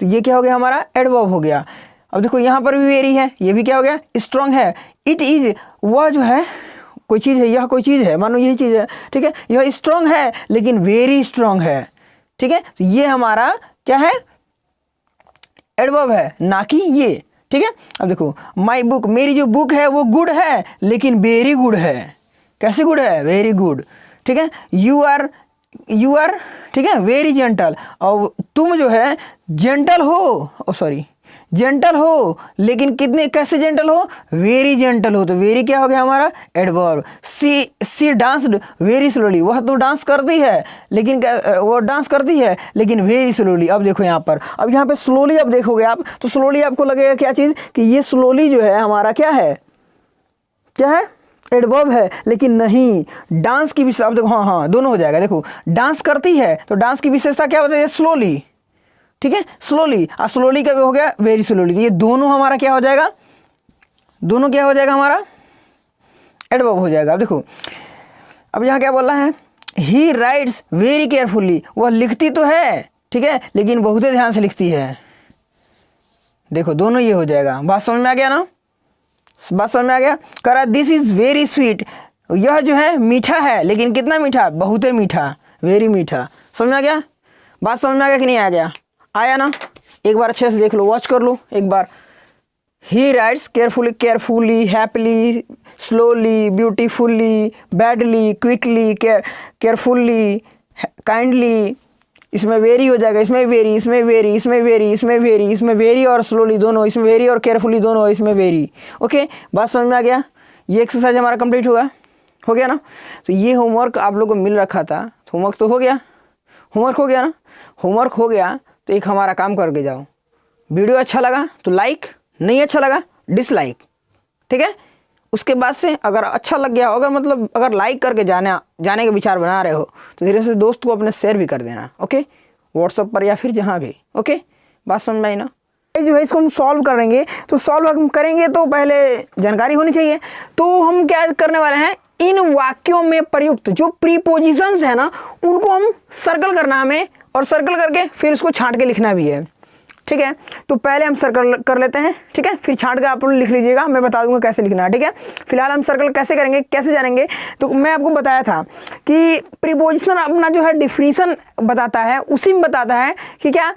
तो ये क्या हो गया हमारा, एडवर्ब हो गया। अब देखो यहाँ पर भी वेरी है, ये भी क्या हो गया, स्ट्रांग है। इट इज़, वह जो है कोई चीज़ है, यह कोई चीज़ है, मानो यही चीज़ है, ठीक है, यह स्ट्रांग है लेकिन वेरी स्ट्रांग है, ठीक है। तो ये हमारा क्या है, एडवर्ब है, ना कि ये, ठीक है। अब देखो माई बुक, मेरी जो बुक है वो गुड है लेकिन वेरी गुड है, कैसे गुड है, वेरी गुड, ठीक है। यू आर, ठीक है, वेरी जेंटल, और तुम जो है जेंटल हो, सॉरी जेंटल हो, लेकिन कितने, कैसे जेंटल हो, वेरी जेंटल हो। तो वेरी क्या हो गया हमारा, एडवर्ब। सी डांस्ड वेरी स्लोली, वह तो डांस करती है लेकिन वो डांस करती है लेकिन वेरी स्लोली। अब देखो यहाँ पर, अब यहाँ पे स्लोली अब देखोगे आप तो स्लोली आपको लगेगा क्या चीज़, कि ये स्लोली जो है हमारा क्या है, क्या है, एडवर्ब है, लेकिन नहीं, डांस की विशेषता, अब देखो हाँ दोनों हो जाएगा। देखो डांस करती है तो डांस की विशेषता क्या होता है, स्लोली, ठीक है, स्लोली, और स्लोली का भी हो गया वेरी स्लोली। तो ये दोनों हमारा क्या हो जाएगा, दोनों क्या हो जाएगा हमारा, एडवर्ब हो जाएगा। अब देखो अब यहाँ क्या बोल रहा है, ही राइट्स वेरी केयरफुली, वह लिखती तो है, ठीक है, लेकिन बहुत ही ध्यान से लिखती है। देखो दोनों ये हो जाएगा, बात समझ में आ गया ना, बात समझ में आ गया। कह रहा दिस इज़ वेरी स्वीट, यह जो है मीठा है, लेकिन कितना मीठा, बहुत ही मीठा, वेरी मीठा। समझ में आ गया, बात समझ में आ गया कि नहीं आ गया, आया ना, एक बार अच्छे से देख लो, वॉच कर लो एक बार। He writes carefully, carefully, happily, slowly, beautifully, badly, quickly, carefully, kindly, इसमें वेरी हो जाएगा, इसमें वेरी, इसमें वेरी, इसमें वेरी, इसमें वेरी, इसमें वेरी और स्लोली दोनों, इसमें वेरी और केयरफुली दोनों, इसमें वेरी। ओके, बात समझ में आ गया, ये एक्सरसाइज हमारा कंप्लीट हो गया ना। तो ये होमवर्क आप लोगों को मिल रखा था, होमवर्क तो हो गया, होमवर्क हो गया ना, होमवर्क हो गया तो एक हमारा काम करके जाओ, वीडियो अच्छा लगा तो लाइक, नहीं अच्छा लगा डिसलाइक, ठीक है। उसके बाद से अगर अच्छा लग गया, अगर मतलब अगर लाइक करके जाने का विचार बना रहे हो तो धीरे से दोस्त को अपने शेयर भी कर देना, ओके, व्हाट्सएप पर या फिर जहाँ भी, ओके, बात समझ में आई ना। जो है इसको हम सॉल्व करेंगे, तो सॉल्व हम करेंगे तो पहले जानकारी होनी चाहिए। तो हम क्या करने वाले हैं, इन वाक्यों में प्रयुक्त जो प्रीपोजिशंस है ना उनको हम सर्कल करना हमें, और सर्कल करके फिर उसको छांट के लिखना भी है, ठीक है। तो पहले हम सर्कल कर लेते हैं, ठीक है, फिर छांट के आप लोग लिख लीजिएगा, मैं बता दूंगा कैसे लिखना है, ठीक है। फिलहाल हम सर्कल कैसे करेंगे, कैसे जानेंगे, तो मैं आपको बताया था कि प्रीपोजिशन अपना जो है डिफिनीशन बताता है, उसी में बताता है कि क्या,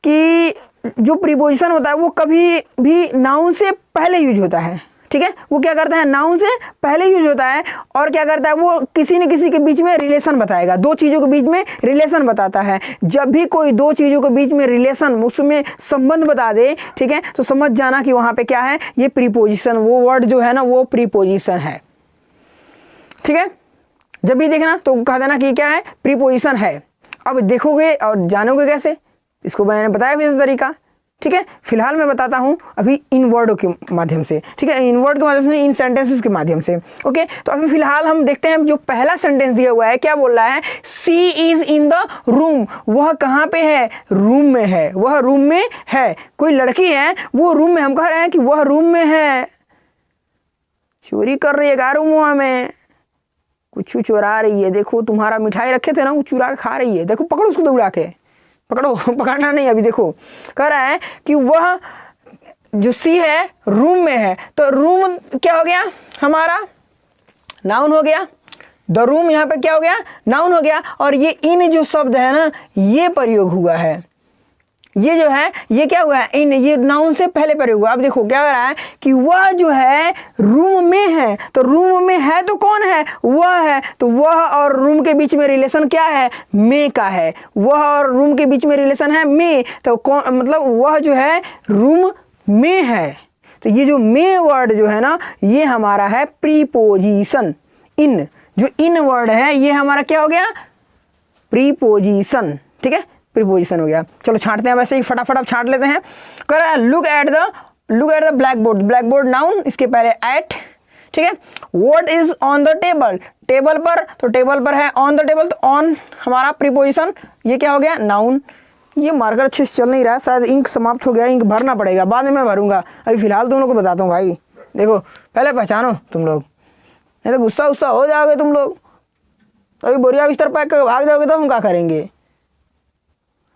कि जो प्रीपोजिशन होता है वो कभी भी नाउन से पहले यूज होता है, ठीक है। वो क्या करता है, नाउन से पहले यूज होता है, और क्या करता है, वो किसी न किसी के बीच में रिलेशन बताएगा, दो चीज़ों के बीच में रिलेशन बताता है। जब भी कोई दो चीज़ों के बीच में रिलेशन, उसमें संबंध बता दे, ठीक है, तो समझ जाना कि वहाँ पे क्या है, ये प्रीपोजिशन, वो वर्ड जो है ना वो प्रीपोजिशन है, ठीक है। जब भी देखना तो कह देना कि क्या है, प्रीपोजिशन है। अब देखोगे और जानोगे कैसे, इसको मैंने बताया भी तरीका, ठीक है। फिलहाल मैं बताता हूँ अभी इन वर्डों के माध्यम से, ठीक है, इन वर्ड के माध्यम से, इन सेंटेंसेस के माध्यम से। ओके, तो अभी फिलहाल हम देखते हैं जो पहला सेंटेंस दिया हुआ है, क्या बोल रहा है, सी इज इन द रूम, वह कहाँ पे है, रूम में है, वह रूम में है। कोई लड़की है वो रूम में, हम कह रहे हैं कि वह रूम में है, चोरी कर रही है क्या रूम में, कुछ चुरा रही है, देखो तुम्हारा मिठाई रखे थे ना वो चुरा के खा रही है, देखो पकड़ो उसको दौड़ा के, पकड़ो, पकड़ना नहीं अभी, देखो कह रहा है कि वह जो सी है रूम में है, तो रूम क्या हो गया हमारा, नाउन हो गया, द रूम यहाँ पे क्या हो गया, नाउन हो गया, और ये इन जो शब्द है ना ये प्रयोग हुआ है, ये जो है ये क्या हुआ है, इन ये नाउन से पहले प्रयोग हुआ। अब देखो क्या कर रहा है कि वह जो है रूम में है, तो रूम में है तो कौन है, वह है, तो वह और रूम के बीच में रिलेशन क्या है, में का है, वह और रूम के बीच में रिलेशन है में, तो कौन, मतलब वह जो है रूम में है, तो ये जो में वर्ड जो है ना ये हमारा है प्रीपोजिशन। इन जो इन वर्ड है ये हमारा क्या हो गया, प्रीपोजिशन, ठीक है, प्रीपोजिशन हो गया। चलो छांटते हैं, वैसे ही फटाफट अब छांट लेते हैं। कर रहा है look at the black board, black board noun, इसके पहले एट, ठीक है। What is on the table, table पर, तो टेबल पर है, ऑन द टेबल, तो ऑन हमारा प्रीपोजिशन, ये क्या हो गया, नाउन। ये मार्कर अच्छे से चल नहीं रहा है, शायद इंक समाप्त हो गया, इंक भरना पड़ेगा, बाद में मैं भरूंगा, अभी फिलहाल तुम लोग को बताता हूँ भाई। देखो पहले पहचानो तुम लोग, नहीं तो गुस्सा उस्सा हो जाओगे तुम लोग, अभी बोरिया बिस्तर पैक कर भाग जाओगे तो हम क्या करेंगे,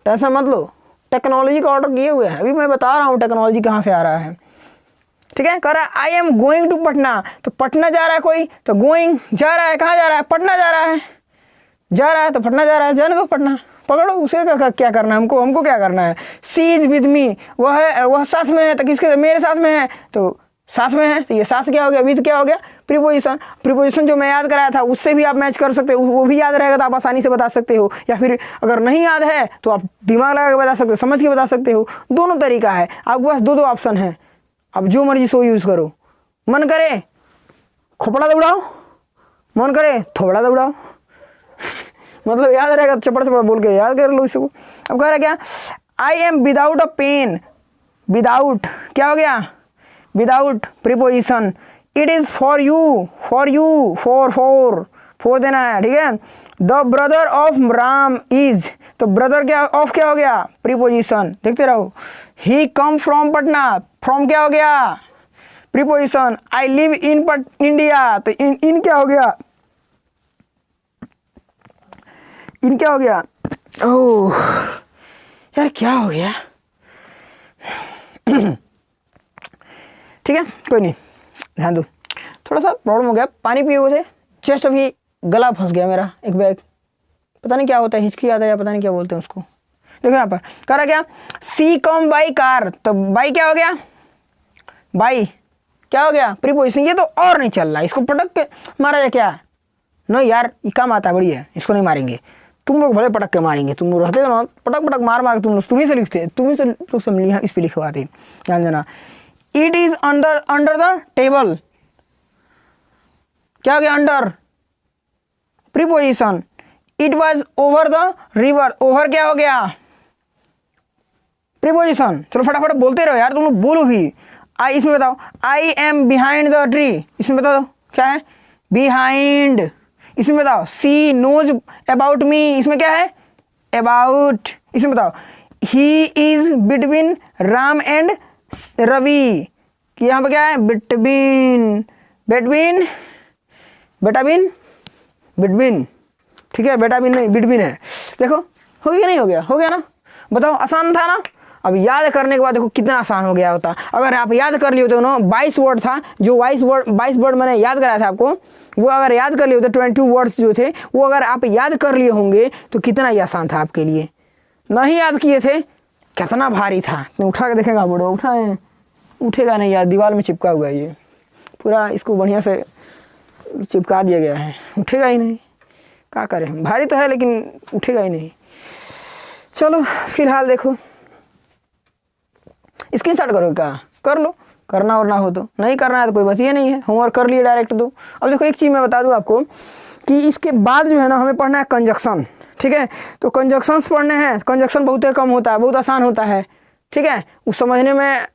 टेंशन मत लो। टेक्नोलॉजी का ऑर्डर किए हुए हैं, अभी मैं बता रहा हूँ टेक्नोलॉजी कहाँ से आ रहा है, ठीक है। कह रहा है I am going to Patna, तो पटना जा रहा है कोई, तो गोइंग जा रहा है, कहाँ जा रहा है, पटना जा रहा है, जा रहा है तो पटना जा रहा है, जाने दो पटना, पकड़ो उसे क्या करना है, हमको क्या करना है। सी इज विद मी, वह साथ में है, तो किसके, मेरे साथ में है, तो साथ में है, तो ये साथ क्या हो गया, विद क्या हो गया, प्रीपोजिशन। प्रीपोजिशन जो मैं याद कराया था उससे भी आप मैच कर सकते हो, वो भी याद रहेगा तो आप आसानी से बता सकते हो, या फिर अगर नहीं याद है तो आप दिमाग लगा के बता सकते हो, समझ के बता सकते हो, दोनों तरीका है, आपके पास दो ऑप्शन है, अब जो मर्जी सो यूज़ करो। मन करे खोपड़ा दौड़ाओ, मन करे थोबड़ा दौड़ाओ मतलब याद रहेगा, चपड़ चपड़ बोल के याद कर लो इसको। अब कह रहा क्या, I am without a pen, without क्या हो गया, without preposition. It is for you, for देना है, ठीक है। The brother of Ram is, तो ब्रदर क्या ऑफ क्या हो गया, प्रीपोजिशन, देखते रहो। He come from Patna, from क्या हो गया, preposition. I live in India, तो इन क्या हो गया, इन क्या हो गया, ओह यार क्या हो गया ठीक है कोई नहीं, ध्यान दो, थोड़ा सा प्रॉब्लम हो गया, पानी पिए हुए थे, जस्ट अभी गला फंस गया मेरा, एक बैग, पता नहीं क्या होता है, हिचकी आता है या पता नहीं क्या बोलते हैं उसको। देखो यहाँ पर कह रहा क्या, सी कम बाई कार, तो बाई क्या हो गया, बाई क्या हो गया, प्रीपोजिशन। ये तो और नहीं चल रहा, इसको पटक के मारा जाए क्या, नहीं यार ये काम आता है, बड़ी है, इसको नहीं मारेंगे, तुम लोग भले पटक के मारेंगे, तुम लोग रहते हो ना पटक पटक मार मार के तुम्ही से लिखते, तुम्ही से लोग सब इस पर लिखवाते, ध्यान देना। It is under the table, क्या हो गया, under preposition. It was over the river, over क्या हो गया, प्रीपोजिशन। चलो फटाफट बोलते रहो यार, तुम लोग बोलो भी। आई इसमें बताओ, I am behind the tree, इसमें बता दो क्या है, बिहाइंड। इसमें बताओ, सी नोज अबाउट मी, इसमें क्या है, अबाउट। इसमें बताओ, he is between Ram and Ravi, कि यहाँ पर क्या है, बिटवीन, बिटवीन, बेटाबिन, बिटवीन, ठीक है, बेटाबिन नहीं बिटवीन है। देखो हो गया नहीं, हो गया, हो गया ना, बताओ आसान था ना। अब याद करने के बाद देखो कितना आसान हो गया होता, अगर आप याद कर लिए होते हो ना, 22 वर्ड था, जो 22 वर्ड मैंने याद कराया था आपको, वो अगर याद कर लिए होते, 22 वर्ड्स जो थे वो अगर आप याद कर लिए होंगे तो कितना ही आसान था आपके लिए। नहीं याद किए थे, कितना भारी था, उठा के देखेगा बोलो, उठाए उठेगा नहीं यार, दीवार में चिपका हुआ है ये पूरा, इसको बढ़िया से चिपका दिया गया है, उठेगा ही नहीं, क्या करें, भारी तो है लेकिन उठेगा ही नहीं। चलो फिलहाल देखो, स्क्रीनशॉट करो, क्या कर लो, करना और ना हो तो, नहीं करना है तो कोई बात ये नहीं है, होमवर्क कर लिए डायरेक्ट दो। अब देखो एक चीज़ मैं बता दूं आपको कि इसके बाद जो है ना हमें पढ़ना है कंजक्शन, ठीक है। तो कंजक्शंस पढ़ने हैं, कंजक्शन बहुत कम होता है, बहुत आसान होता है, ठीक है, उस समझने में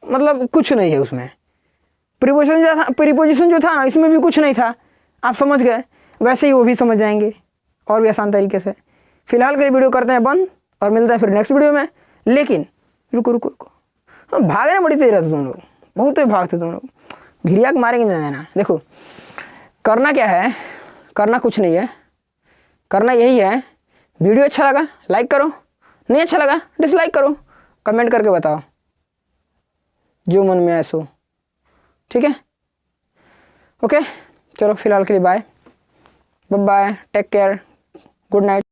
मतलब कुछ नहीं है उसमें। प्रीपोजिशन जो था ना, इसमें भी कुछ नहीं था, आप समझ गए। वैसे ही वो भी समझ जाएंगे और भी आसान तरीके से। फिलहाल के लिए वीडियो करते हैं बंद और मिलते हैं फिर नेक्स्ट वीडियो में। लेकिन रुको रुको रुको, भागने बड़ी तेज रहते तुम लोग, बहुत तेज भागते तुम लोग, घिरिया के मारेंगे ना देना। देखो करना क्या है, करना कुछ नहीं है, करना यही है, वीडियो अच्छा लगा लाइक करो, नहीं अच्छा लगा डिसलाइक करो, कमेंट करके बताओ जो मन में आए सो, ठीक है। ओके चलो फिलहाल के लिए bye bye, take care, good night.